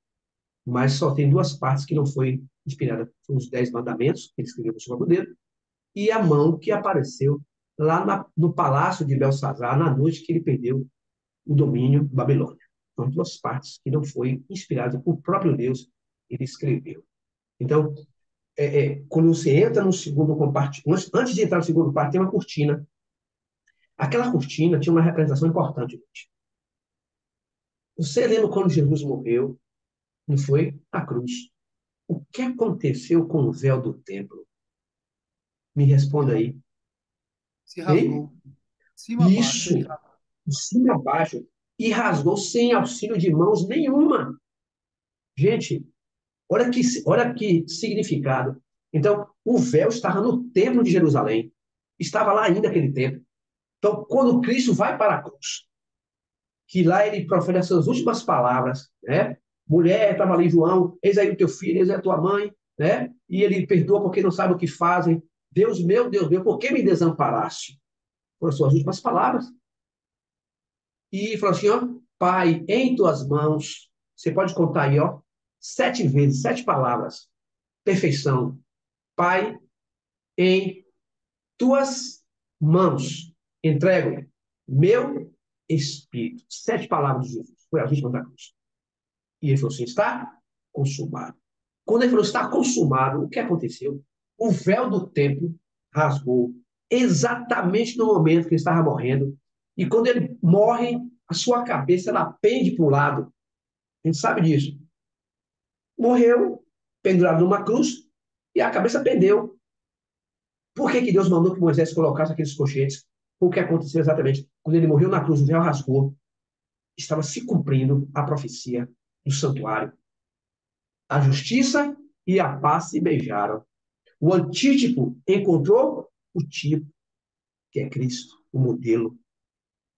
Mas só tem 2 partes que não foi inspirada. São os 10 mandamentos, que ele escreveu no seu dedo, e a mão que apareceu lá no palácio de Belsazar, na noite que ele perdeu o domínio babilônico. São 2 partes que não foi inspirada por próprio Deus, ele escreveu. Então, quando você entra no segundo compartimento, antes de entrar no segundo parte, tem uma cortina. Aquela cortina tinha uma representação importante, gente. Você lembra quando Jesus morreu? Não foi? A cruz. O que aconteceu com o véu do templo? Me responda aí. Se Hein? rasgou. Cima a baixo. Isso, de cima a baixo. E rasgou sem auxílio de mãos nenhuma. Gente, olha que significado. Então, o véu estava no templo de Jerusalém. Estava lá ainda aquele templo. Então, quando Cristo vai para a cruz, que lá ele profere as suas últimas palavras, né? Mulher, estava ali João, eis aí o teu filho, eis aí a tua mãe, né? E ele perdoa porque não sabe o que fazem. Deus meu, por que me desamparaste? Foram as suas últimas palavras. E falou assim, ó, Pai, em tuas mãos, você pode contar aí, ó, 7 vezes, 7 palavras. Perfeição. Pai, em tuas mãos, entrego meu espírito. 7 palavras de Jesus. Foi a última da cruz. E ele falou assim, está consumado. Quando ele falou, está consumado, o que aconteceu? O véu do templo rasgou exatamente no momento que ele estava morrendo. E quando ele morre, a sua cabeça ela pende para o lado. A gente sabe disso. Morreu, pendurado numa cruz, e a cabeça pendeu. Por que Deus mandou que Moisés colocasse aqueles colchetes? O que aconteceu exatamente? Quando ele morreu na cruz, o véu rasgou. Estava se cumprindo a profecia do santuário. A justiça e a paz se beijaram. O antítipo encontrou o tipo, que é Cristo, o modelo.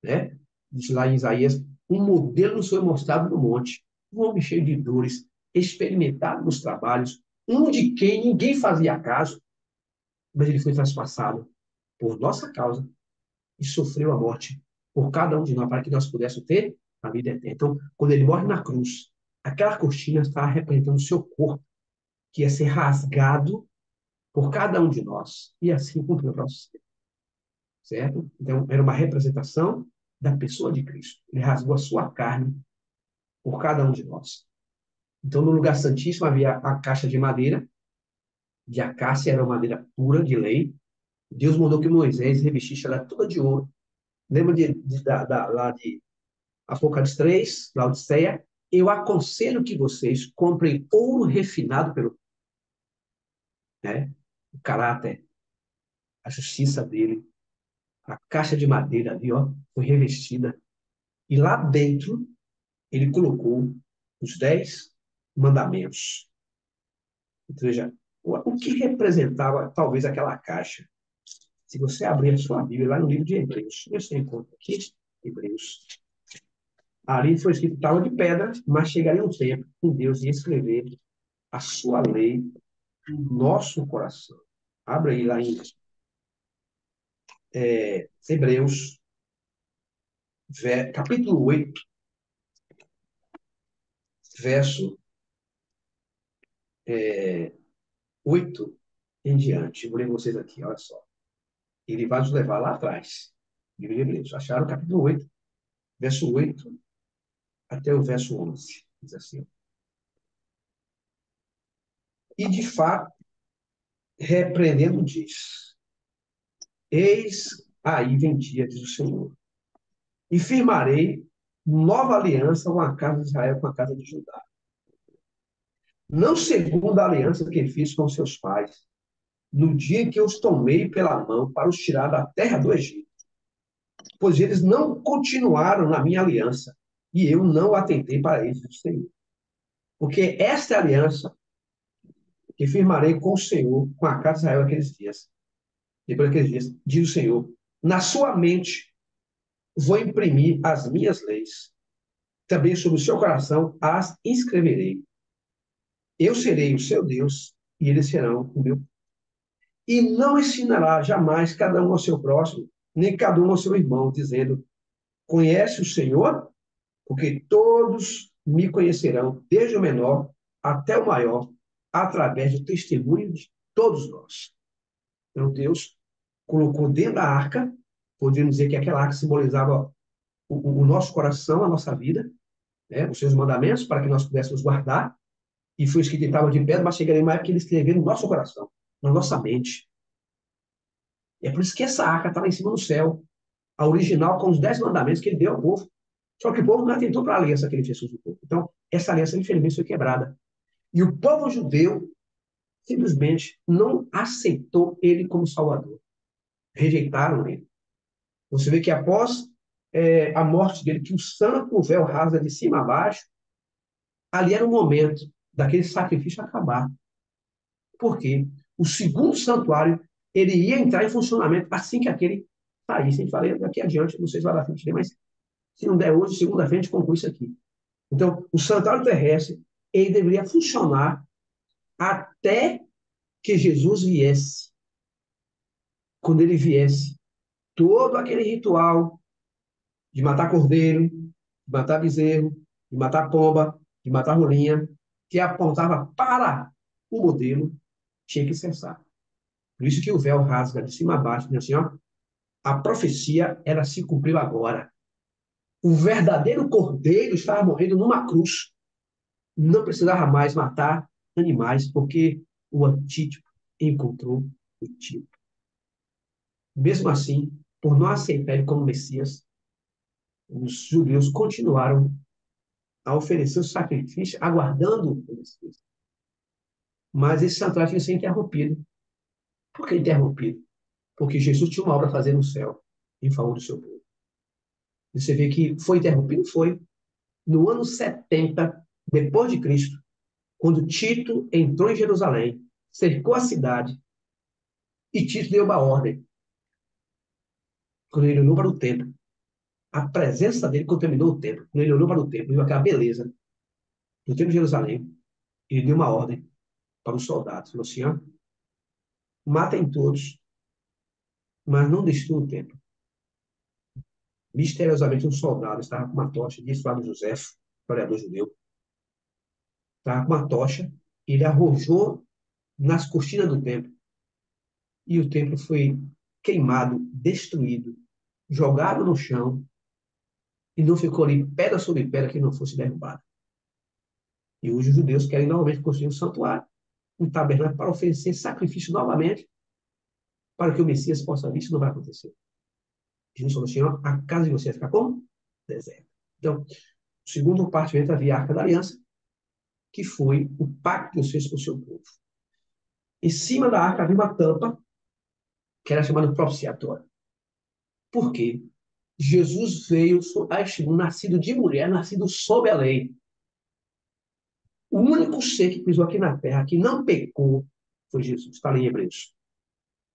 Né? Diz lá em Isaías, um modelo nos foi mostrado no monte. Um homem cheio de dores, experimentado nos trabalhos, um de quem ninguém fazia caso, mas ele foi transpassado por nossa causa e sofreu a morte por cada um de nós, para que nós pudéssemos ter a vida eterna. Então, quando ele morre na cruz, aquela cortina está representando o seu corpo, que ia ser rasgado por cada um de nós, e assim cumpriu o nosso ser, certo? Então, era uma representação da pessoa de Cristo. Ele rasgou a sua carne por cada um de nós. Então, no lugar santíssimo havia a caixa de madeira, de acácia, era uma madeira pura, de lei. Deus mandou que Moisés revestisse ela toda de ouro. Lembra lá de Apocalipse 3, Laodiceia? Eu aconselho que vocês comprem ouro refinado pelo, né, o caráter, a justiça dele. A caixa de madeira ali, ó, foi revestida. E lá dentro, ele colocou os 10 mandamentos. Ou seja, o que representava talvez aquela caixa? Se você abrir a sua Bíblia lá no livro de Hebreus, você encontra aqui, Hebreus. Ali foi escrito tábua de pedra, mas chegaria um tempo em Deus ia escrever a sua lei no nosso coração. Abra aí lá em Hebreus, capítulo 8, verso 8 em diante. Vou ler vocês aqui, olha só. Ele vai nos levar lá atrás. Livro de Hebreus. Acharam o capítulo 8, verso 8 até o verso 11. Diz assim. E de fato, repreendendo, diz: Eis aí vem dia, diz o Senhor, e firmarei nova aliança com a casa de Israel, com a casa de Judá. Não segundo a aliança que fiz com seus pais, no dia em que os tomei pela mão para os tirar da terra do Egito. Pois eles não continuaram na minha aliança, e eu não atentei para eles, diz o Senhor. Porque esta é a aliança que firmarei com o Senhor, com a casa de Israel aqueles dias. Depois daqueles dias, diz o Senhor, na sua mente vou imprimir as minhas leis. Também sobre o seu coração as inscreverei. Eu serei o seu Deus e eles serão o meu. E não ensinará jamais cada um ao seu próximo, nem cada um ao seu irmão, dizendo: Conhece o Senhor? Porque todos me conhecerão, desde o menor até o maior, através do testemunho de todos nós. Então, Deus colocou dentro da arca, podemos dizer que aquela arca simbolizava o nosso coração, a nossa vida, né, os seus mandamentos, para que nós pudéssemos guardar, e foi escrito em tábua de pedra, mas chegaria uma época que ele escreveu no nosso coração, na nossa mente. E é por isso que essa arca está lá em cima no céu, a original com os 10 mandamentos que ele deu ao povo. Só que o povo não atentou para a aliança que ele fez com o povo. Então, essa aliança, infelizmente, foi quebrada. E o povo judeu simplesmente não aceitou ele como Salvador. Rejeitaram ele. Você vê que após a morte dele, que o santo véu rasga de cima a baixo, ali era o momento daquele sacrifício acabar. Por quê? O segundo santuário, ele ia entrar em funcionamento assim que aquele saísse. A gente fala daqui adiante, não sei se vai dar frente, mas se não der hoje, segunda-feira, a gente conclui isso aqui. Então, o santuário terrestre, ele deveria funcionar até que Jesus viesse. Quando ele viesse, todo aquele ritual de matar cordeiro, de matar bezerro, de matar pomba, de matar rolinha, que apontava para o modelo, tinha que cessar. Por isso que o véu rasga de cima a baixo, diz assim, ó, a profecia, ela se cumpriu agora. O verdadeiro cordeiro estava morrendo numa cruz. Não precisava mais matar animais, porque o antítipo encontrou o tipo. Mesmo assim, por não aceitar ele como Messias, os judeus continuaram a oferecer o sacrifício, aguardando o Messias. Mas esse santuário tinha que ser interrompido. Por que interrompido? Porque Jesus tinha uma obra a fazer no céu, em favor do seu povo. E você vê que foi interrompido? Foi. No ano 70, depois de Cristo, quando Tito entrou em Jerusalém, cercou a cidade, e Tito deu uma ordem. Quando ele olhou para o templo, a presença dele contaminou o templo. Quando ele olhou para o templo, viu aquela beleza do templo de Jerusalém, ele deu uma ordem para os soldados. Falou assim, ó, matem todos, mas não destruam o templo. Misteriosamente, um soldado estava com uma tocha, disse Flávio José, historiador judeu, estava com uma tocha, ele arrojou nas cortinas do templo, e o templo foi queimado, destruído, jogado no chão, e não ficou ali pedra sobre pedra que não fosse derrubada. E hoje os judeus querem novamente construir um santuário, um tabernáculo para oferecer sacrifício novamente, para que o Messias possa vir. Isso não vai acontecer. Jesus falou assim, ó, a casa de vocês fica como? Deserta. Então, o segundo compartimento havia a Arca da Aliança, que foi o pacto que Deus fez com o seu povo. Em cima da arca havia uma tampa, que era chamada propiciatório. Por quê? Jesus veio a este mundo nascido de mulher, nascido sob a lei. O único ser que pisou aqui na terra, que não pecou, foi Jesus. Está ali em Hebreus.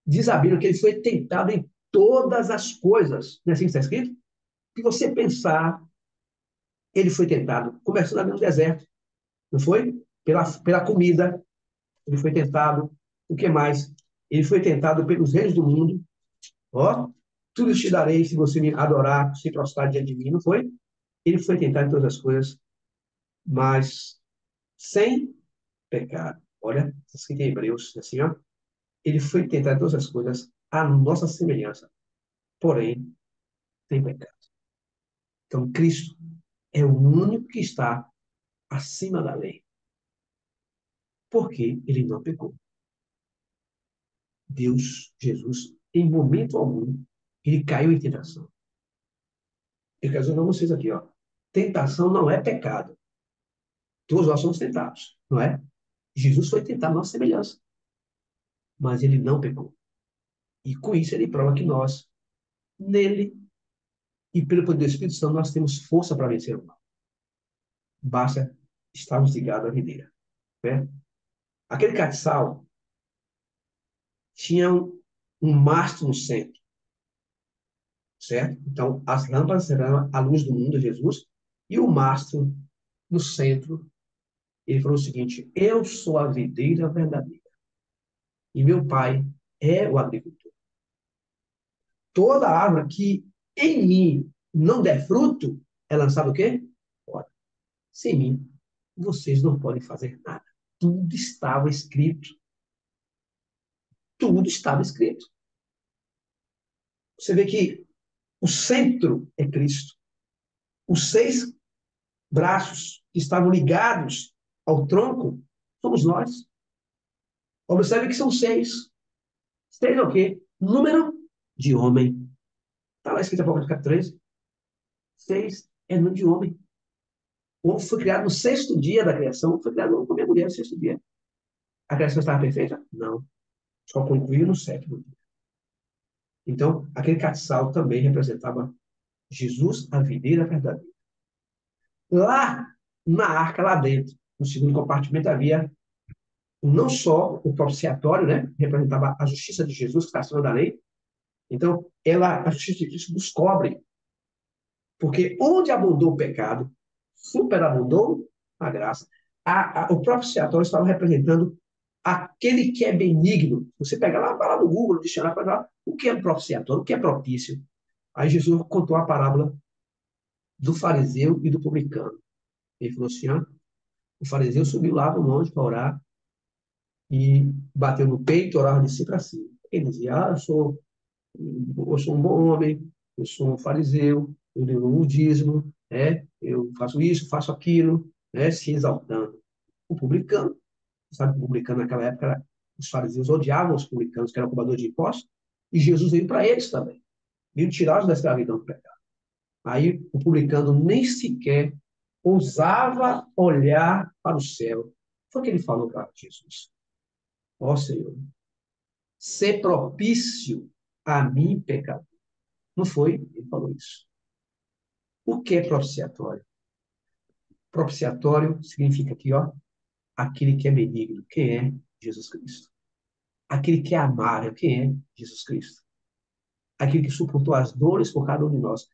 Diz a Bíblia que ele foi tentado em todas as coisas. Não é assim que está escrito? Se você pensar, ele foi tentado, começando ali no deserto, não foi? Pela comida, ele foi tentado. O que mais? Ele foi tentado pelos reis do mundo. Ó, tudo te darei se você me adorar, se prostrar diante de mim, não foi? Ele foi tentado em todas as coisas, mas sem pecado. Olha, está escrito em Hebreus, assim, ó. Ele foi tentado em todas as coisas, à nossa semelhança, porém, sem pecado. Então, Cristo é o único que está acima da lei. Porque ele não pecou. Deus, Jesus, em momento algum, ele caiu em tentação. Eu quero dizer para vocês aqui, ó. Tentação não é pecado. Todos nós somos tentados, não é? Jesus foi tentado à nossa semelhança. Mas ele não pecou. E com isso ele prova que nós, nele e pelo poder do Espírito Santo, nós temos força para vencer o mal. Basta estarmos ligados à videira. Né? Aquele castiçal tinha um mastro no centro, certo? Então, as lâmpadas eram a luz do mundo, Jesus, e o mastro no centro, ele falou o seguinte, eu sou a videira verdadeira, e meu pai é o agricultor. Toda árvore que em mim não der fruto, é lançada o quê? Fora. Sem mim, vocês não podem fazer nada. Tudo estava escrito. Tudo estava escrito. Você vê que o centro é Cristo. Os 6 braços que estavam ligados ao tronco somos nós. Observe que são 6. 6 é o quê? Número de homem. Está lá escrito em Apocalipse capítulo 13. 6 é número de homem. O homem foi criado no 6º dia da criação. Foi criado com a minha mulher no 6º dia. A criação estava perfeita? Não. Só concluiu no 7º dia. Então, aquele castiçal também representava Jesus, a videira verdadeira. Lá na arca, lá dentro, no segundo compartimento, havia não só o propiciatório, né, que representava a justiça de Jesus, que está acima da lei. Então, a justiça de Cristo nos cobre. Porque onde abundou o pecado, superabundou a graça. O propiciatório estava representando aquele que é benigno. Você pega lá, vai lá no Google, no dicionário, para lá, o que é propiciatório, o que é propício. Aí Jesus contou a parábola do fariseu e do publicano. Ele falou assim, ó, o fariseu subiu lá no monte para orar e bateu no peito, orava de si para si. Ele dizia, eu sou um bom homem, eu sou um fariseu, eu devo o dízimo, né? Eu faço isso, faço aquilo, né? Se exaltando. O publicano, sabe, o publicano naquela época, os fariseus odiavam os publicanos, que eram cobradores de impostos, e Jesus veio para eles também. Veio tirá-los da escravidão do pecado. Aí o publicano nem sequer ousava olhar para o céu. Foi o que ele falou para Jesus. Ó Senhor, ser propício a mim, pecador. Não foi? Ele falou isso. O que é propiciatório? Propiciatório significa aqui, ó, aquele que é benigno. Quem é? Jesus Cristo. Aquele que é amável. Quem é? Jesus Cristo. Aquele que suportou as dores por cada um de nós.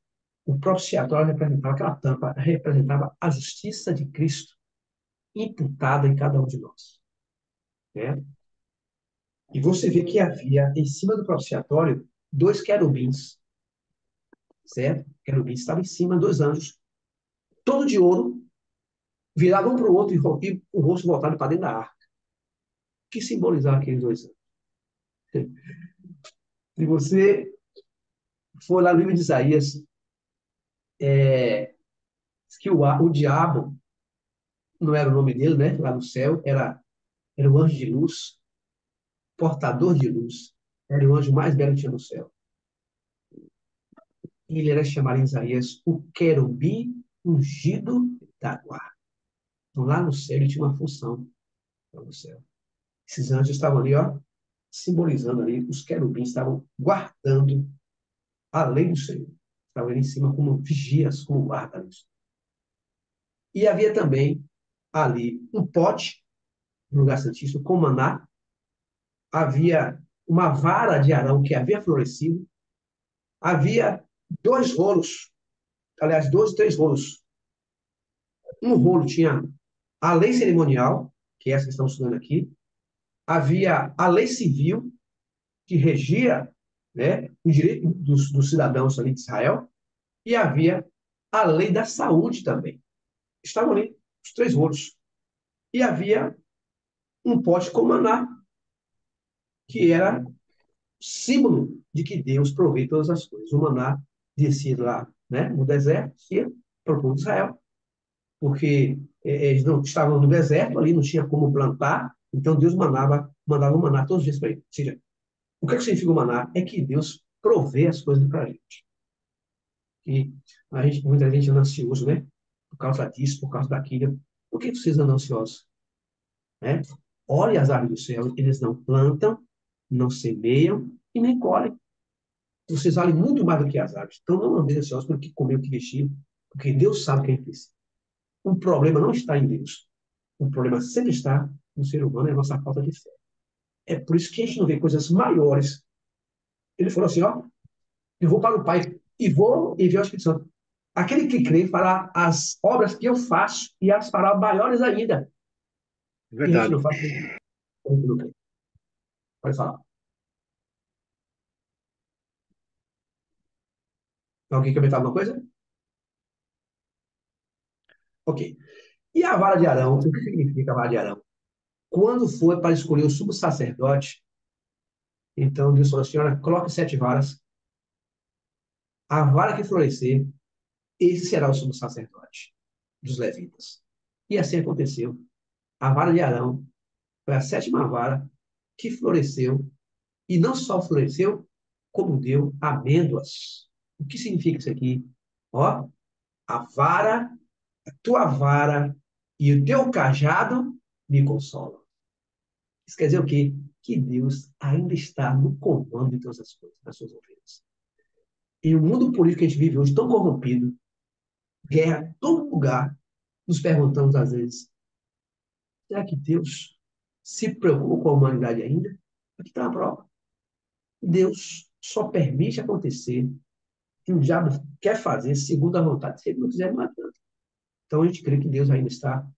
O propiciatório representava aquela tampa, representava a justiça de Cristo imputada em cada um de nós. né? E você vê que havia em cima do propiciatório dois querubins, certo? Querubins estavam em cima, dois anjos, todo de ouro, viravam um para o outro e o rosto voltado para dentro da arca. O que simbolizava aqueles dois anjos? Se você for lá no livro de Isaías, diz que o diabo, não era o nome dele, né? Lá no céu, era o anjo de luz, portador de luz. Era o anjo mais belo que tinha no céu. E ele era chamado em Isaías o querubim ungido da guarda. Então, lá no céu, ele tinha uma função lá no céu. Esses anjos estavam ali, ó, simbolizando ali, os querubins estavam guardando a lei do Senhor. Estavam ali em cima como vigias, como guardas. E havia também ali um pote, no lugar santíssimo, com maná. Havia uma vara de Arão que havia florescido. Havia dois rolos, aliás, dois, três rolos. Um rolo tinha a lei cerimonial, que é essa que estamos estudando aqui. Havia a lei civil, que regia, né, o direito dos cidadãos ali de Israel. E havia a lei da saúde também. Estavam ali os três rolos. E havia um pote com maná, que era símbolo de que Deus provê todas as coisas. O maná descia lá, né, no deserto, ia para o povo de Israel, porque eles não estavam no deserto, ali não tinha como plantar, então Deus mandava o maná todos os dias para ele. Ou seja, o que é que significa o maná? É que Deus provê as coisas para a gente. E muita gente anda ansioso, né? Por causa disso, por causa daquilo. Por que vocês andam ansiosos? Né? Olhe as aves do céu, eles não plantam, não semeiam e nem colhem. Vocês valem muito mais do que as aves. Então não andem ansiosos pelo que comer, o que vestir, porque Deus sabe o que a gente precisa. O problema não está em Deus. O problema sempre está no ser humano, é a nossa falta de fé. É por isso que a gente não vê coisas maiores. Ele falou assim, ó, eu vou para o Pai e vou enviar o Espírito Santo. Aquele que crê fará as obras que eu faço e as fará maiores ainda. E a gente Verdade. não faz porque a gente não crê. Pode falar. Alguém quer comentar alguma coisa? Ok. E a vara de Arão, o que significa a vara de Arão? Quando foi para escolher o sumo sacerdote, então Deus falou assim, olha, coloque 7 varas, a vara que florescer, esse será o sumo sacerdote dos levitas. E assim aconteceu. A vara de Arão foi a 7ª vara que floresceu, e não só floresceu, como deu amêndoas. O que significa isso aqui? Ó, a vara, a tua vara e o teu cajado me consolam. Isso quer dizer o quê? Que Deus ainda está no comando de todas as coisas, das suas ovelhas. Em um mundo político que a gente vive hoje, tão corrompido, guerra em todo lugar, nos perguntamos às vezes, será que Deus se preocupa com a humanidade ainda? Aqui está a prova. Deus só permite acontecer o que o diabo quer fazer segundo a vontade. Se ele não quiser, não adianta. Então a gente crê que Deus ainda está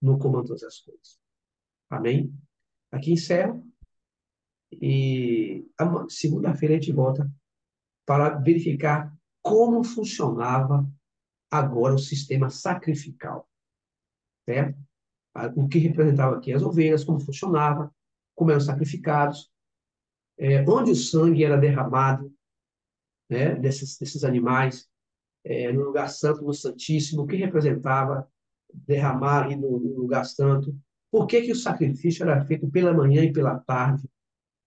no comando de todas as coisas. Amém? Aqui encerro. E segunda-feira a gente volta para verificar como funcionava agora o sistema sacrificial, certo? O que representava aqui as ovelhas, como funcionava, como eram sacrificados, onde o sangue era derramado, né, desses animais, no lugar santo, no Santíssimo, o que representava derramar ali no lugar santo, por que que o sacrifício era feito pela manhã e pela tarde,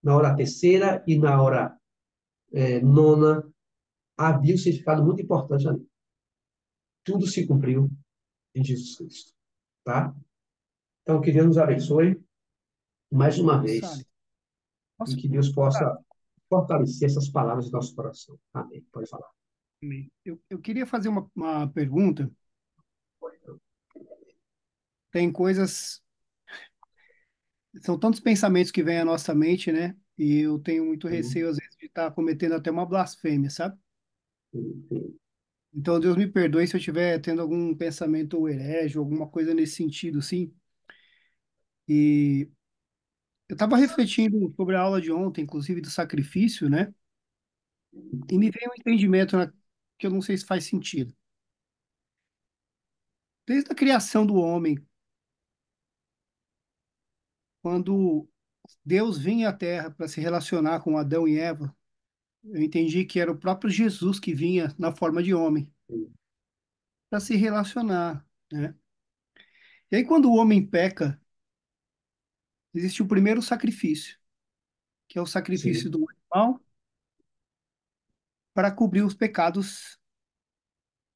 na hora terceira e na hora nona, havia um significado muito importante ali. Tudo se cumpriu em Jesus Cristo, tá? Então, que Deus nos abençoe mais uma vez Salles, e posso? que Deus Ah, possa fortalecer essas palavras no nosso coração. Amém. Pode falar. eu queria fazer uma pergunta. Tem coisas, são tantos pensamentos que vêm à nossa mente, né? E eu tenho muito Sim, receio, às vezes, de estar cometendo até uma blasfêmia, sabe? sim, sim. Então, Deus me perdoe se eu estiver tendo algum pensamento herege, alguma coisa nesse sentido, sim. E Eu estava refletindo sobre a aula de ontem, inclusive do sacrifício, né? E me veio um entendimento que eu não sei se faz sentido. Desde a criação do homem, quando Deus vinha à Terra para se relacionar com Adão e Eva, eu entendi que era o próprio Jesus que vinha na forma de homem para se relacionar, né? E aí, quando o homem peca, existe o primeiro sacrifício, que é o sacrifício Sim. do animal para cobrir os pecados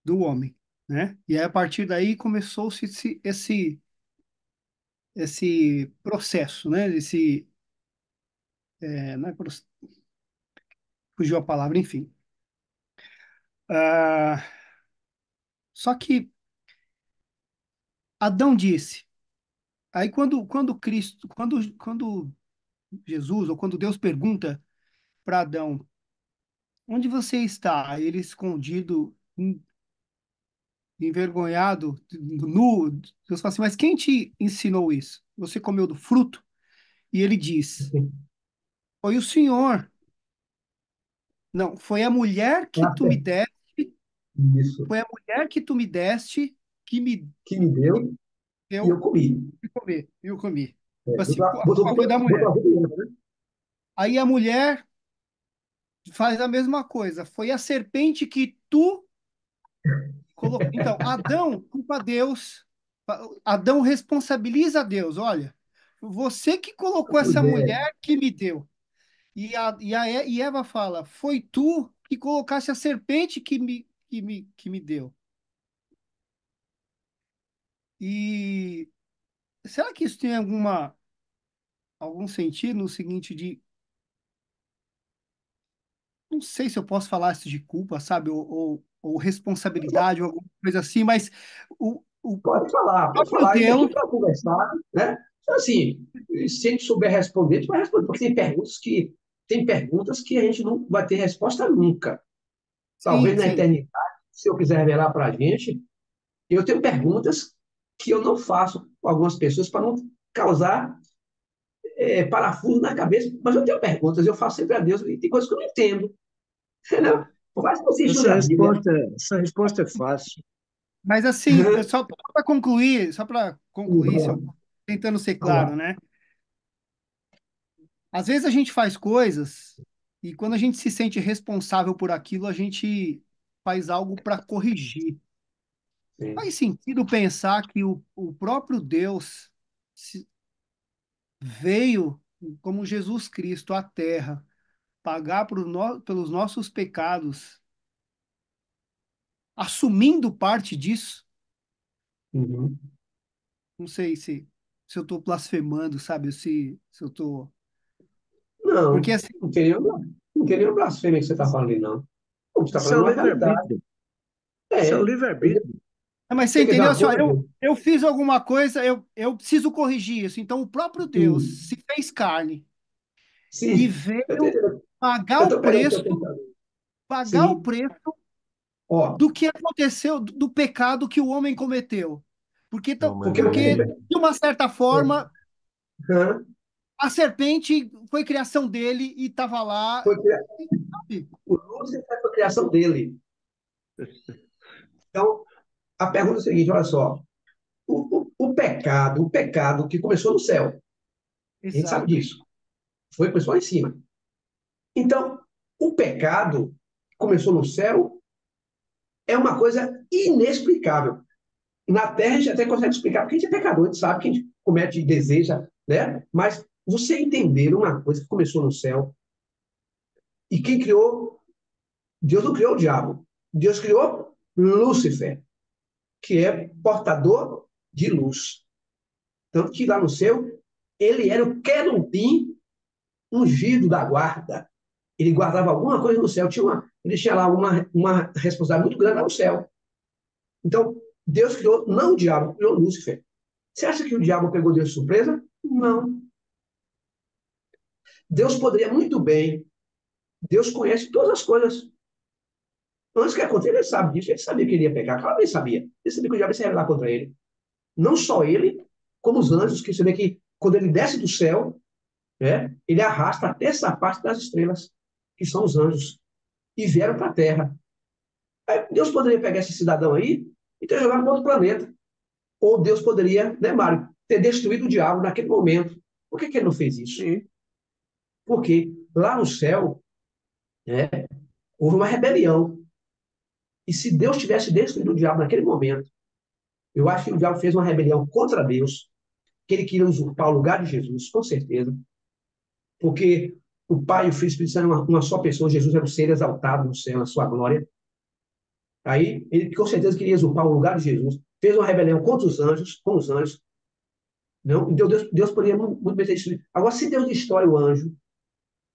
do homem, né? E aí, a partir daí começou-se esse processo, né? Não é fugiu a palavra, enfim. Ah, só que Adão disse, aí quando Jesus, ou quando Deus pergunta para Adão, onde você está? Ele escondido, envergonhado, nu. Deus fala assim, mas quem te ensinou isso? Você comeu do fruto? E ele diz, foi o Senhor. Não, foi a mulher que tu me Até deste, isso foi a mulher que tu me deste que me que me deu e eu deu comi. de comer. Eu comi. É, Tipo assim, botou, a botou, culpa foi da botou mulher. a culpa nela, né? Aí a mulher faz a mesma coisa. Foi a serpente que tu colocou. Então, Adão culpa Deus. Adão responsabiliza Deus. Olha, você que colocou essa Pois é. mulher que me deu. E Eva fala: foi tu que colocaste a serpente que me deu. E será que isso tem algum sentido no seguinte de não sei se eu posso falar isso de culpa, sabe? Ou responsabilidade, ou alguma coisa assim, mas o Pode próprio falar. A gente aqui Deus, para conversar, né? Então, assim, se a gente souber responder, a gente vai responder, porque tem perguntas que a gente não vai ter resposta nunca. sim, Talvez na sim, eternidade, se eu quiser revelar para a gente, eu tenho perguntas que eu não faço com algumas pessoas para não causar parafuso na cabeça, mas eu tenho perguntas, eu faço sempre a Deus, e tem coisas que eu não entendo, entendeu? sim. Por mais que você estude Essa a Bíblia. resposta, essa resposta é fácil. Mas assim, só para concluir, se eu, tentando ser Vamos claro, lá. né? Às vezes a gente faz coisas e quando a gente se sente responsável por aquilo, a gente faz algo para corrigir. Sim. Faz sentido pensar que o próprio Deus veio como Jesus Cristo à Terra pagar pelos nossos pecados, assumindo parte disso. Uhum. Não sei se eu estou blasfemando, sabe? Se eu estou. Porque Não, assim, não queria blasfêmia que você está falando, ali, não. Não, você está Isso é falando o uma realidade. livre-arbítrio. Isso é o É, entendeu? livre-arbítrio. mas você Você quer ver entendeu? uma Assim, ó, coisa? eu fiz alguma coisa, eu preciso corrigir isso. Então, o próprio Deus Sim, se fez carne e sim. Eu tô veio entendendo. pagar Eu o estou pegando o preço, seu pensamento. pagar o Sim. preço Ó, do que aconteceu, do pecado que o homem cometeu. Porque, Não, porque o que porque mas de uma certa é, forma, hã? a serpente foi criação dele e estava lá. Foi cria- Sabe? o Lúcifer foi a criação dele. Então, a pergunta é a seguinte, olha só. O pecado que começou no céu, a gente sabe Exato. disso. Começou lá em cima. Então, o pecado que começou no céu é uma coisa inexplicável. Na Terra a gente até consegue explicar, porque a gente é pecador, a gente sabe que a gente comete e deseja, né? Mas você entender uma coisa que começou no céu, e quem criou, Deus não criou o diabo, Deus criou Lúcifer, que é portador de luz. Tanto que lá no céu, ele era o querubim ungido da guarda. Ele guardava alguma coisa no céu, ele tinha lá uma responsabilidade muito grande lá no céu. Então, Deus criou, não o diabo, criou Lúcifer. Você acha que o diabo pegou Deus de surpresa? Não. Deus poderia muito bem. Deus conhece todas as coisas. Antes que aconteça, ele sabe disso. Ele sabia que ele ia pecar. Claro que ele sabia. Ele sabia que o diabo ia se rebelar contra ele. Não só ele, como os anjos, que você vê que quando ele desce do céu, ele arrasta até essa parte das estrelas, que são os anjos, e vieram para a Terra. Aí Deus poderia pegar esse cidadão aí e ter jogado para outro planeta. Ou Deus poderia, né, Mário, ter destruído o diabo naquele momento. Por que ele não fez isso? Sim. Porque lá no céu, houve uma rebelião. E se Deus tivesse destruído o diabo naquele momento, eu acho que o diabo fez uma rebelião contra Deus, que ele queria usurpar o lugar de Jesus, com certeza, porque o Pai e o Filho e o Espírito Santo eram uma só pessoa, Jesus era o ser exaltado no céu, na sua glória. Aí ele com certeza queria usurpar o lugar de Jesus, fez uma rebelião contra os anjos, com os anjos. Não? Então Deus poderia muito bem ter destruído. Agora, se Deus destrói o anjo,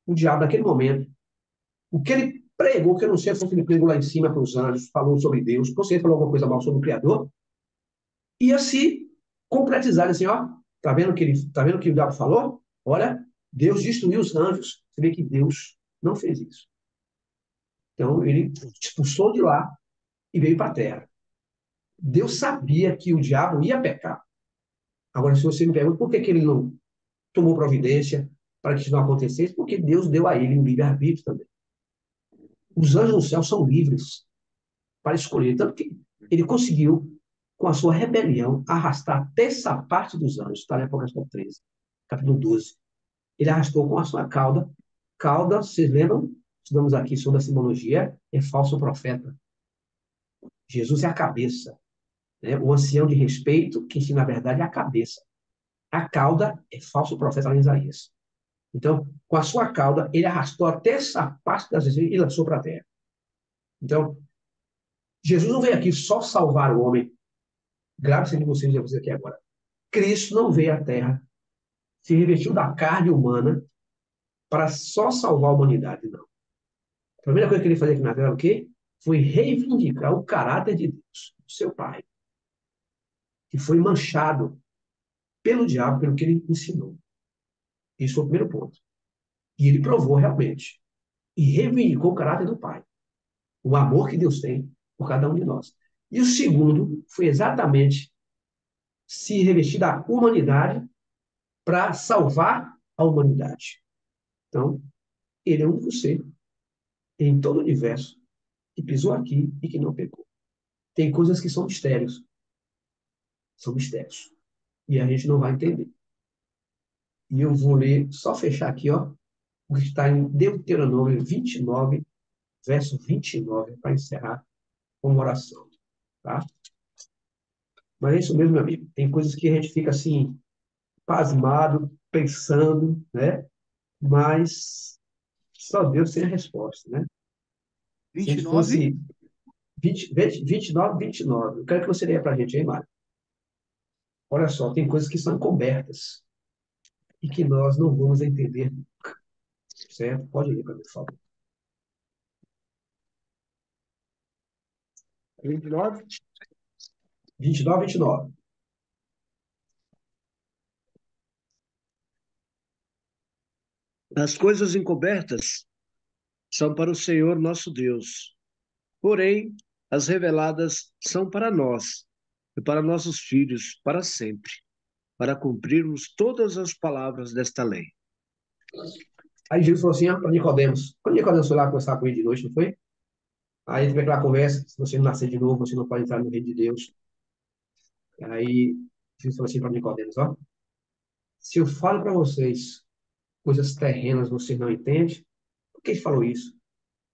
o diabo naquele momento, o que ele pregou, que eu não sei se ele pregou lá em cima para os anjos, falou sobre Deus, ou se ele falou alguma coisa mal sobre o Criador, ia se concretizar assim, ó, tá vendo que o diabo falou? Olha, Deus destruiu os anjos. Você vê que Deus não fez isso. Então, ele expulsou de lá e veio para a terra. Deus sabia que o diabo ia pecar. Agora, se você me pergunta por que ele não tomou providência para que isso não acontecesse, porque Deus deu a ele um livre-arbítrio também. Os anjos no céu são livres para escolher. Tanto que ele conseguiu, com a sua rebelião, arrastar até essa parte dos anjos. Está em Apocalipse 13, capítulo 12. Ele arrastou com a sua cauda. Cauda, vocês lembram? Estudamos aqui sobre a simbologia, é falso profeta. Jesus é a cabeça. Né? O ancião de respeito, que na verdade é a cabeça. A cauda é falso profeta lá em Isaías. Então, com a sua cauda, ele arrastou até essa parte das vezes e lançou para a terra. Então, Jesus não veio aqui só salvar o homem. Grave-se de vocês aqui agora. Cristo não veio à terra, se revestiu da carne humana para só salvar a humanidade, não. A primeira coisa que ele fazia aqui na terra, o quê? Foi reivindicar o caráter de Deus, do seu Pai, que foi manchado pelo diabo, pelo que ele ensinou. Esse foi o primeiro ponto. E ele provou realmente. E reivindicou o caráter do Pai. O amor que Deus tem por cada um de nós. E o segundo foi exatamente se revestir da humanidade para salvar a humanidade. Então, ele é o único ser em todo o universo que pisou aqui e que não pecou. Tem coisas que são mistérios. São mistérios. E a gente não vai entender. E eu vou ler, só fechar aqui, ó, o que está em Deuteronômio 29, verso 29, para encerrar com uma oração. Tá? Mas é isso mesmo, meu amigo. Tem coisas que a gente fica assim, pasmado, pensando, né? Mas só Deus tem a resposta, né? Se a gente 29. fosse 29, 29. Eu quero que você leia para a gente aí, Mário. Olha só, tem coisas que são encobertas e que nós não vamos entender, certo? Pode ler para mim, por favor. 29. 29, 29. As coisas encobertas são para o Senhor nosso Deus. Porém, as reveladas são para nós e para nossos filhos para sempre, para cumprirmos todas as palavras desta lei. Aí Jesus falou assim, para Nicodemos. Quando Nicodemos foi lá conversar com ele de noite, não foi? Aí teve aquela conversa, se você não nascer de novo, você não pode entrar no reino de Deus. Aí Jesus falou assim para Nicodemos, ó, se eu falo para vocês coisas terrenas, vocês não entendem, por que ele falou isso?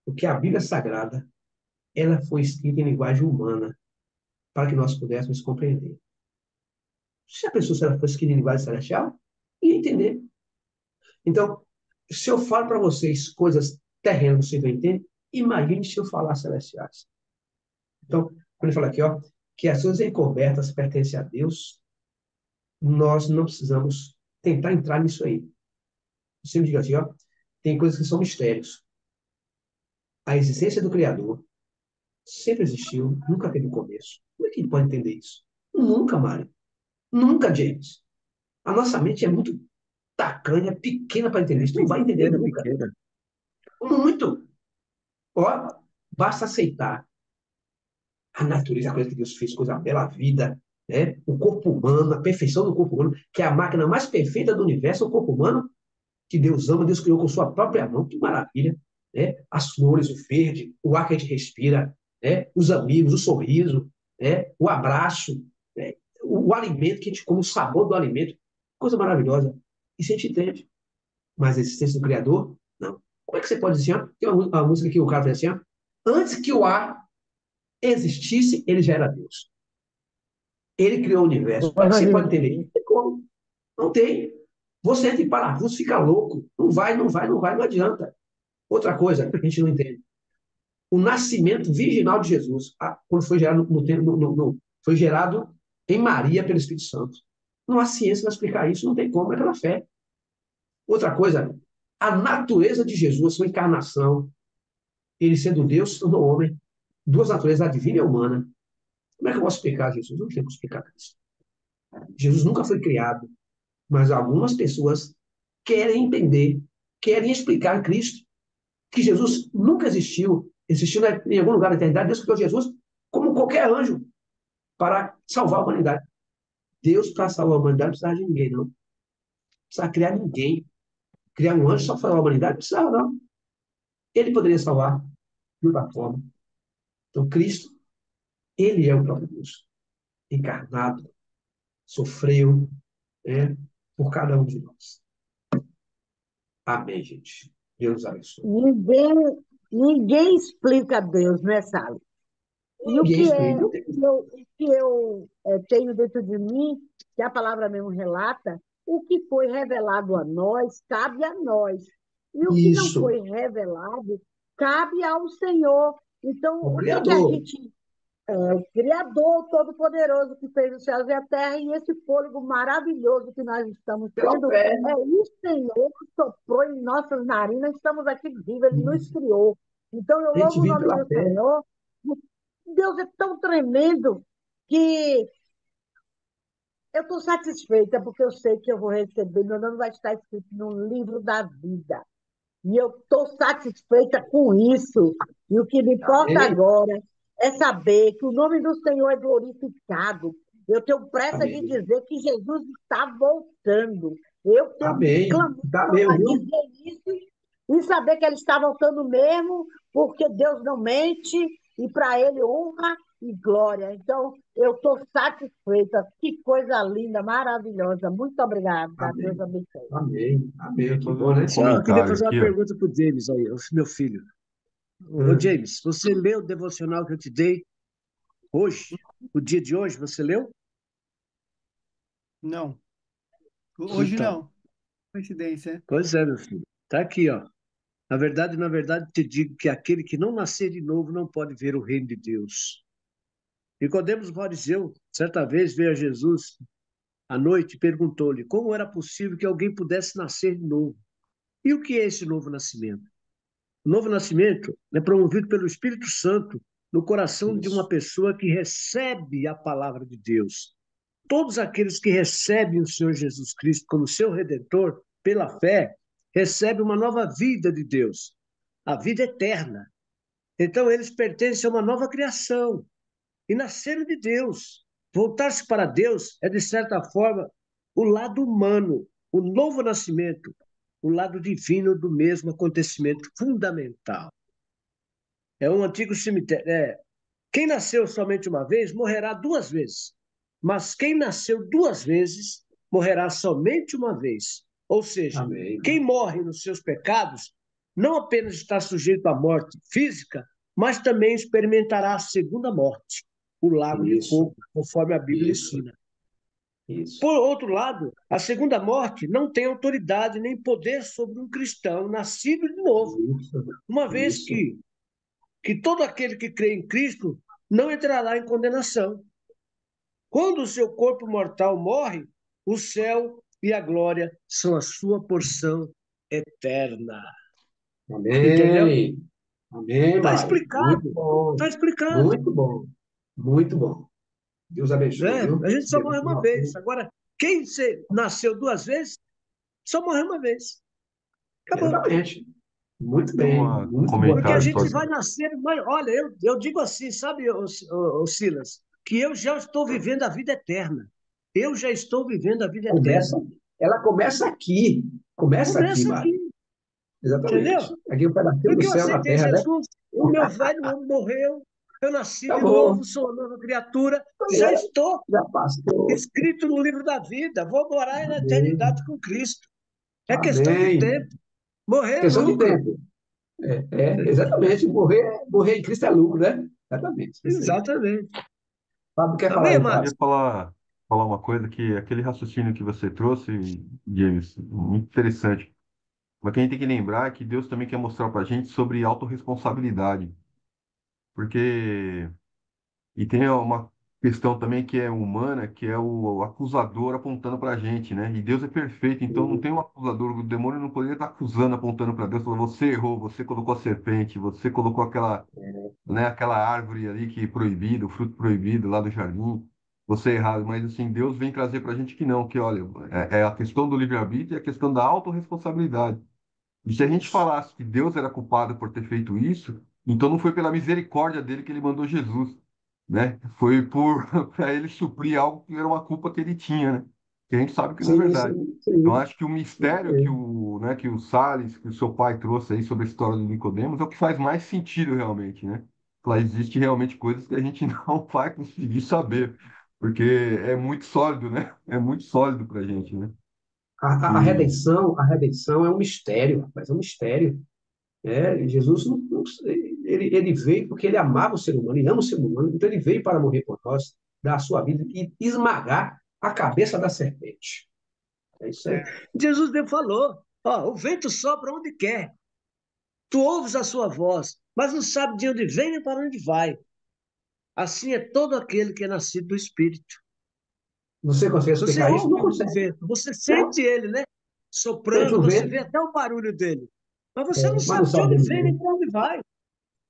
Porque a Bíblia Sagrada, ela foi escrita em linguagem humana, para que nós pudéssemos compreender. Se a pessoa se ela fosse escrita em linguagem celestial, ia entender. Então, se eu falo para vocês coisas terrenas, vocês não entendem, imagine se eu falar celestiais. Então, quando ele fala aqui, ó, que as coisas encobertas pertencem a Deus, nós não precisamos tentar entrar nisso aí. Eu sempre digo assim, ó, tem coisas que são mistérios. A existência do Criador sempre existiu, nunca teve começo. Como é que a gente pode entender isso? Nunca, Mário. Nunca, James. A nossa mente é muito tacanha, pequena para entender isso. Não vai entender nunca. Pequena. Muito. Ó, basta aceitar a natureza, a coisa que Deus fez, coisa bela, a vida, né? O corpo humano, a perfeição do corpo humano, que é a máquina mais perfeita do universo, o corpo humano, que Deus ama, Deus criou com sua própria mão, que maravilha, né? As flores, o verde, o ar que a gente respira, né? Os amigos, o sorriso, né? O abraço, né? O alimento que a gente come, o sabor do alimento, coisa maravilhosa. Isso a gente entende. Mas a existência do Criador, não. Como é que você pode dizer assim, ó? Tem uma música que o cara fala assim, ó, antes que o ar existisse, ele já era Deus. Ele criou o universo. Como é que você pode entender? Não tem como. Não tem. Você entra em parafuso, fica louco. Não vai, não vai, não vai, não adianta. Outra coisa que a gente não entende. O nascimento virginal de Jesus, quando foi gerado, foi gerado em Maria pelo Espírito Santo. Não há ciência para explicar isso, não tem como, é pela fé. Outra coisa, a natureza de Jesus, sua encarnação, ele sendo Deus, se tornou homem. Duas naturezas, a divina e a humana. Como é que eu posso explicar Jesus? Não tem como explicar isso. Jesus nunca foi criado, mas algumas pessoas querem entender, querem explicar Cristo, que Jesus nunca existiu, existiu em algum lugar da eternidade. Deus criou Jesus como qualquer anjo para salvar a humanidade. Deus, para salvar a humanidade, não precisava de ninguém, não. Não precisava criar ninguém. Criar um anjo só para salvar a humanidade? Não precisava, não. Ele poderia salvar de outra forma. Então, Cristo, ele é o próprio Deus, encarnado, sofreu, né, por cada um de nós. Amém, gente. Deus abençoe. Ninguém explica Deus, né, Sally? E o Ninguém que explica. é, o que eu tenho dentro de mim, que a palavra mesmo relata, o que foi revelado a nós, cabe a nós. E o que não Isso, foi revelado, cabe ao Senhor. Então, o o que que a Criador. gente o Criador Todo-Poderoso que fez os céus e a terra, e esse fôlego maravilhoso que nós estamos Pela tendo, fé. é o Senhor que soprou em nossas narinas, estamos aqui vivos, Ele nos criou. Então, eu A gente louvo o vive nome pela do fé. Senhor. Deus é tão tremendo que eu estou satisfeita, porque eu sei que eu vou receber, meu nome vai estar escrito no livro da vida. E eu estou satisfeita com isso. E o que me importa Amém. agora é saber que o nome do Senhor é glorificado. Eu tenho pressa de Amém. dizer que Jesus está voltando. Eu tenho Amém. clamor Tá mesmo, para viu? dizer isso e saber que ele está voltando mesmo, porque Deus não mente e para ele honra e glória. Então, eu estou satisfeita. Que coisa linda, maravilhosa. Muito obrigada. Deus Amém. abençoe. Amém. Queria Amém. Que fazer bom, um né? Só, eu queria comentário fazer uma aqui, ó. pergunta para o James aí, o meu filho. Ô, Hum. James, você leu o devocional que eu te dei hoje? O dia de hoje, você leu? Não, hoje Então, não. Coincidência. pois é, meu filho. Tá aqui, ó. Na verdade, te digo que aquele que não nascer de novo não pode ver o reino de Deus. Nicodemos, o fariseu, certa vez veio a Jesus à noite e perguntou-lhe como era possível que alguém pudesse nascer de novo. E o que é esse novo nascimento? O novo nascimento é promovido pelo Espírito Santo no coração de uma Isso. pessoa que recebe a palavra de Deus. Todos aqueles que recebem o Senhor Jesus Cristo como seu redentor, pela fé, recebem uma nova vida de Deus, a vida eterna. Então, eles pertencem a uma nova criação e nasceram de Deus. Voltar-se para Deus é, de certa forma, o lado humano, o novo nascimento, o lado divino do mesmo acontecimento fundamental. É um antigo cemitério. Quem nasceu somente uma vez morrerá duas vezes, mas quem nasceu duas vezes morrerá somente uma vez. Ou seja, Amém. quem morre nos seus pecados não apenas está sujeito à morte física, mas também experimentará a segunda morte, o lago de Isso. fogo, conforme a Bíblia Isso. ensina. Isso. Por outro lado, a segunda morte não tem autoridade nem poder sobre um cristão nascido de novo, Isso. uma vez Isso. que todo aquele que crê em Cristo não entrará em condenação. Quando o seu corpo mortal morre, o céu e a glória são a sua porção eterna. Entendeu? Amém. Amém, Está Maia. Muito explicado. bom. Está explicado. Muito bom. Muito bom. Deus abençoe, Né? viu? A gente só morre uma Devocional. vez. Agora, quem nasceu duas vezes, só morre uma vez. Acabou. Exatamente. Muito Fazer bem. um Muito boa Porque a comentário gente sobre. reflexão. vai nascer, mas olha, eu digo assim, sabe, ô Silas, que eu já estou vivendo a vida eterna. Eu já estou vivendo a vida eterna. Começa. ela começa aqui, Começa Mari. aqui, Exatamente. entendeu? Aqui um pedacinho do Porque eu céu na aceitei terra, né? Jesus, o meu velho homem morreu, eu nasci de novo, Acabou. sou uma nova criatura, Pois já é, estou já passou. escrito no livro da vida, vou morar na Amém. eternidade com Cristo. É questão de Amém. tempo. Morrer é Questão de lucro. tempo. Exatamente. Morrer em Cristo é lucro, né? Exatamente. Isso aí. Exatamente. Fábio quer falar Amém, aí, Eu Fábio. queria amados? falar uma coisa que aquele raciocínio que você trouxe, James, muito interessante. Mas que a gente tem que lembrar é que Deus também quer mostrar para a gente sobre autorresponsabilidade. Porque e tem uma questão também que é humana, que é o acusador apontando para a gente, né? E Deus é perfeito, então não tem um acusador. O demônio não poderia estar acusando, apontando para Deus, falando: você errou, você colocou a serpente, você colocou aquela, né, aquela árvore ali que é proibida, o fruto proibido lá do jardim. Você é errado, mas assim, Deus vem trazer para a gente que não, que olha, é a questão do livre-arbítrio e a questão da autorresponsabilidade. E se a gente Isso. falasse que Deus era culpado por ter feito isso, então não foi pela misericórdia dele que ele mandou Jesus, né? Foi por para ele suprir algo que era uma culpa que ele tinha, né? Que a gente sabe que não é Sim, verdade. sim, Então sim. acho que o Isso mistério que aí. o, né, que o Salles, que o seu pai trouxe aí sobre a história do Nicodemos é o que faz mais sentido realmente, né? Lá existe realmente coisas que a gente não vai conseguir saber, porque é muito sólido, né? É muito sólido para a gente, né? E A redenção é um mistério, rapaz, é um mistério. Jesus ele veio porque ele amava o ser humano, ele ama o ser humano, então ele veio para morrer por nós, dar a sua vida e esmagar a cabeça da serpente. É isso aí. É, Jesus Deus falou: ó, o vento sopra onde quer, tu ouves a sua voz, mas não sabe de onde vem nem para onde vai. Assim é todo aquele que é nascido do Espírito. Você consegue Você explicar isso? ouve Não o consegue. vento, você Não, sente ele, né? sente Soprando, o você vento, vê até o barulho dele. Mas você não mas não sabe de sabe de onde onde vem nem vem. para onde vai.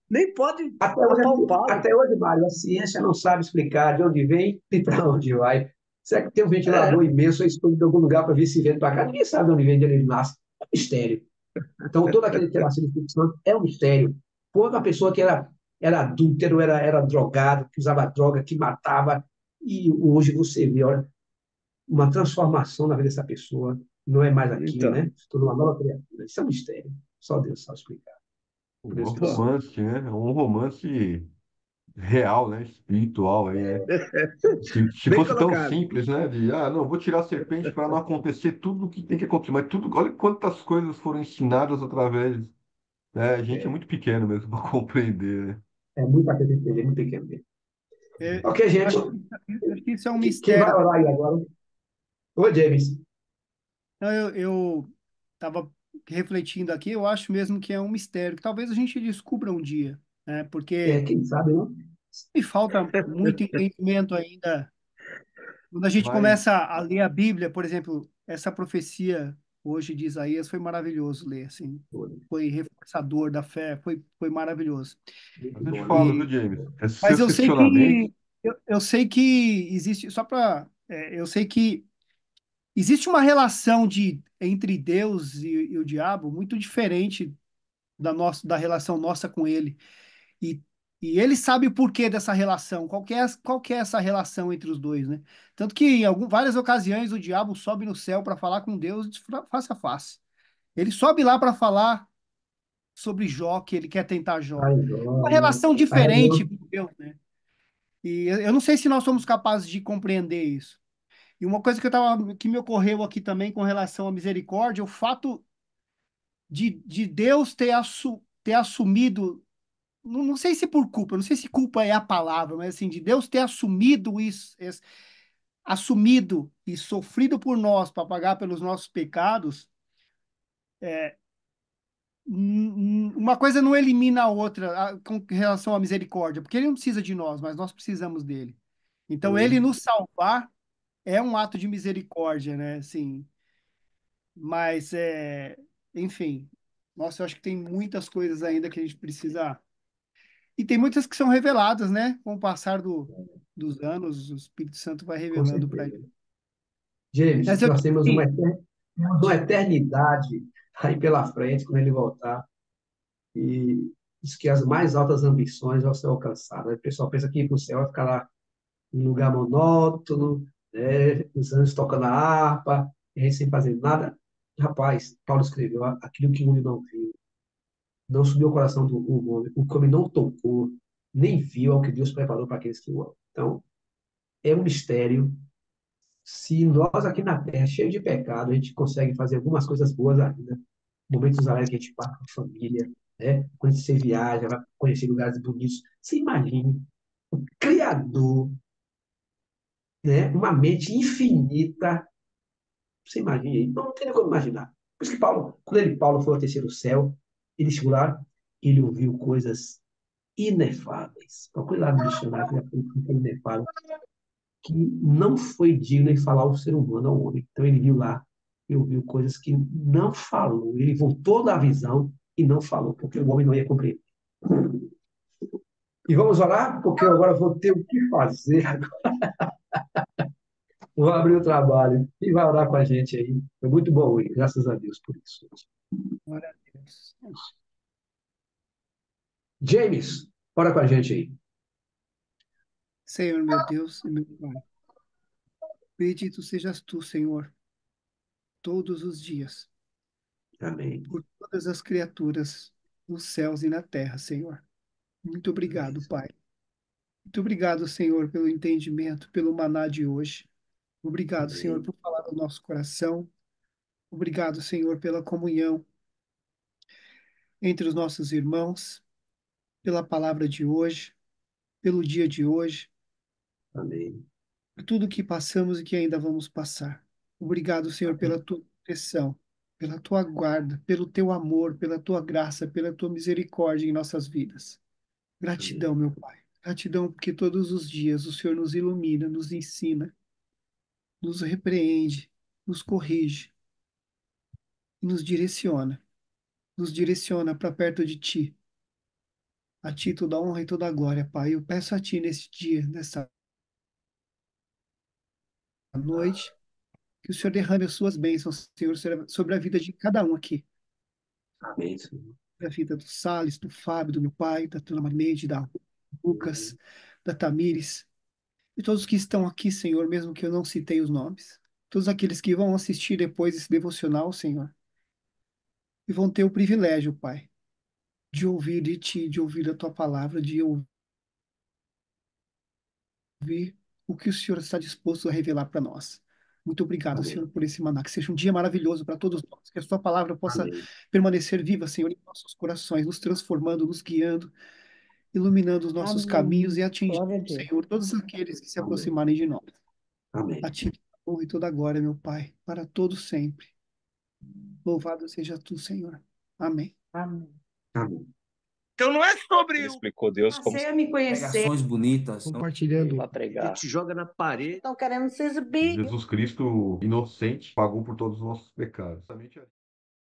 Nem pode apalpá-lo. Até hoje, Mário, a ciência não sabe explicar de onde vem e para onde vai. Será que tem um ventilador É, imenso exposto em algum lugar para ver se vento para cá? Ninguém sabe de onde vem, de onde ele nasce. É um mistério. Então, todo aquele que nasce no Espírito Santo é um mistério. Quando a pessoa que era adúltero, era drogado, que usava droga, que matava, e hoje você vê, olha, uma transformação na vida dessa pessoa. Não é mais aquilo, então, né? Se tornou uma nova criatura. Isso é um mistério. Só Deus sabe explicar. Por um isso que só. romance, né? Um romance real, né? Espiritual aí, né? Se bem fosse tão colocado. simples, né? De, não, vou tirar a serpente para não acontecer tudo o que tem que acontecer. Mas tudo, olha quantas coisas foram ensinadas através, né? A gente é É, muito pequeno mesmo para compreender, né? é muita coisa entender, muito pequeno mesmo. Ok, eu gente. acho que isso é um Quem vai mistério orar aí também. agora? Ô, James. Não, eu estava refletindo aqui, eu acho mesmo que é um mistério, que talvez a gente descubra um dia, né? Porque Quem sabe, não? me falta muito entendimento ainda. Quando a gente Mas, começa a ler a Bíblia, por exemplo, essa profecia hoje de Isaías foi maravilhoso ler, assim, foi reforçador da fé, foi maravilhoso. Muito mas eu te bom, né? falo, viu, E, James? Esses mas seus eu sei questionamentos, que eu sei que existe, só para, eu sei que existe uma relação entre Deus e o diabo muito diferente da relação nossa com ele. E, e ele sabe o porquê dessa relação, qual que é essa relação entre os dois, né? Tanto que em várias ocasiões o diabo sobe no céu para falar com Deus face a face. Ele sobe lá para falar sobre Jó, que ele quer tentar Jó. Ai, Uma glória. relação A diferente reunião. com Deus, né? E eu não sei se nós somos capazes de compreender isso. E uma coisa que me ocorreu aqui também com relação à misericórdia, o fato de Deus ter assumido, não sei se por culpa, não sei se culpa é a palavra, mas assim, de Deus ter assumido isso, assumido e sofrido por nós para pagar pelos nossos pecados, uma coisa não elimina a outra com relação à misericórdia, porque ele não precisa de nós, mas nós precisamos dele. Então, ele nos salvar é um ato de misericórdia, né? Assim, mas, enfim, nossa, eu acho que tem muitas coisas ainda que a gente precisa. E tem muitas que são reveladas, né? Com o passar dos anos, o Espírito Santo vai Com revelando para certeza. gente. James, Mas eu nós digo temos assim, temos uma eternidade aí pela frente, quando ele voltar. E diz que as mais altas ambições vão ser alcançadas. O pessoal pensa que ir para o céu vai ficar lá um lugar monótono, né? Os anjos tocando a harpa. e a gente sem fazer nada. Rapaz, Paulo escreveu aquilo que o homem não viu, não subiu ao coração do homem, o que o homem não tocou, nem viu ao que Deus preparou para aqueles que o amam. Então, é um mistério. Se nós aqui na Terra, cheio de pecado, a gente consegue fazer algumas coisas boas ainda, momentos alegres que a gente passa com a família, né? Quando você viaja, vai conhecer lugares bonitos, você imagine o Criador, né? Uma mente infinita. Você imagina aí? Não tem nem como imaginar. Por isso que Paulo, Paulo foi ao terceiro céu, ele chegou lá, ele ouviu coisas inefáveis. Procure lá no dicionário, que é inefável, que não foi digno de falar ao ser humano, ao homem. Então ele viu lá e ouviu coisas que não falou. Ele voltou da visão e não falou, porque o homem não ia compreender. E vamos orar, porque eu agora vou ter o que fazer. Vou abrir o trabalho. E vai orar com a gente aí. Foi muito bom hoje, graças a Deus por isso. Glória a Deus. James, ora com a gente aí. Senhor, meu Deus e meu Pai, bendito sejas tu, Senhor, todos os dias, Amém. por todas as criaturas nos céus e na terra, Senhor. Muito Amém. obrigado, Pai. Muito obrigado, Senhor, pelo entendimento, pelo maná de hoje. Obrigado, Senhor, Amém. por falar do nosso coração. Obrigado, Senhor, pela comunhão entre os nossos irmãos, pela palavra de hoje, pelo dia de hoje, Amém. por tudo que passamos e que ainda vamos passar. Obrigado, Senhor, pela tua proteção, pela tua guarda, pelo teu amor, pela tua graça, pela tua misericórdia em nossas vidas. Gratidão, Amém. meu Pai. Gratidão porque todos os dias o Senhor nos ilumina, nos ensina, nos repreende, nos corrige e nos direciona. Nos direciona para perto de Ti. A Ti toda a honra e toda a glória, Pai. Eu peço a Ti nesse dia, nessa noite, que o Senhor derrame as suas bênçãos, Senhor, sobre a vida de cada um aqui. Amém, Senhor. Sobre a vida do Salles, do Fábio, do meu pai, da Dona Marneide, da Lucas, Amém. da Tamires, e todos que estão aqui, Senhor, mesmo que eu não citei os nomes. Todos aqueles que vão assistir depois esse devocional, Senhor, e vão ter o privilégio, Pai, de ouvir de Ti, de ouvir a Tua palavra, de ouvir o que o Senhor está disposto a revelar para nós. Muito obrigado, Amém. Senhor, por esse maná. Que seja um dia maravilhoso para todos nós. Que a Sua palavra possa Amém. permanecer viva, Senhor, em nossos corações, nos transformando, nos guiando, iluminando os nossos caminhos e Amém. atingindo, Glória a Deus. Senhor, todos aqueles que se Amém. aproximarem de nós. A Amém. Ti toda a honra e toda a glória, meu Pai, para todos sempre. Louvado seja Tu, Senhor. Amém. Amém. Amém. Então não é sobre Ele o explicou Deus como Passei a me conhecer. Pregações bonitas. Compartilhando. para Ele pregar. te joga na parede. Estão querendo se exibir. Jesus Cristo, inocente, pagou por todos os nossos pecados.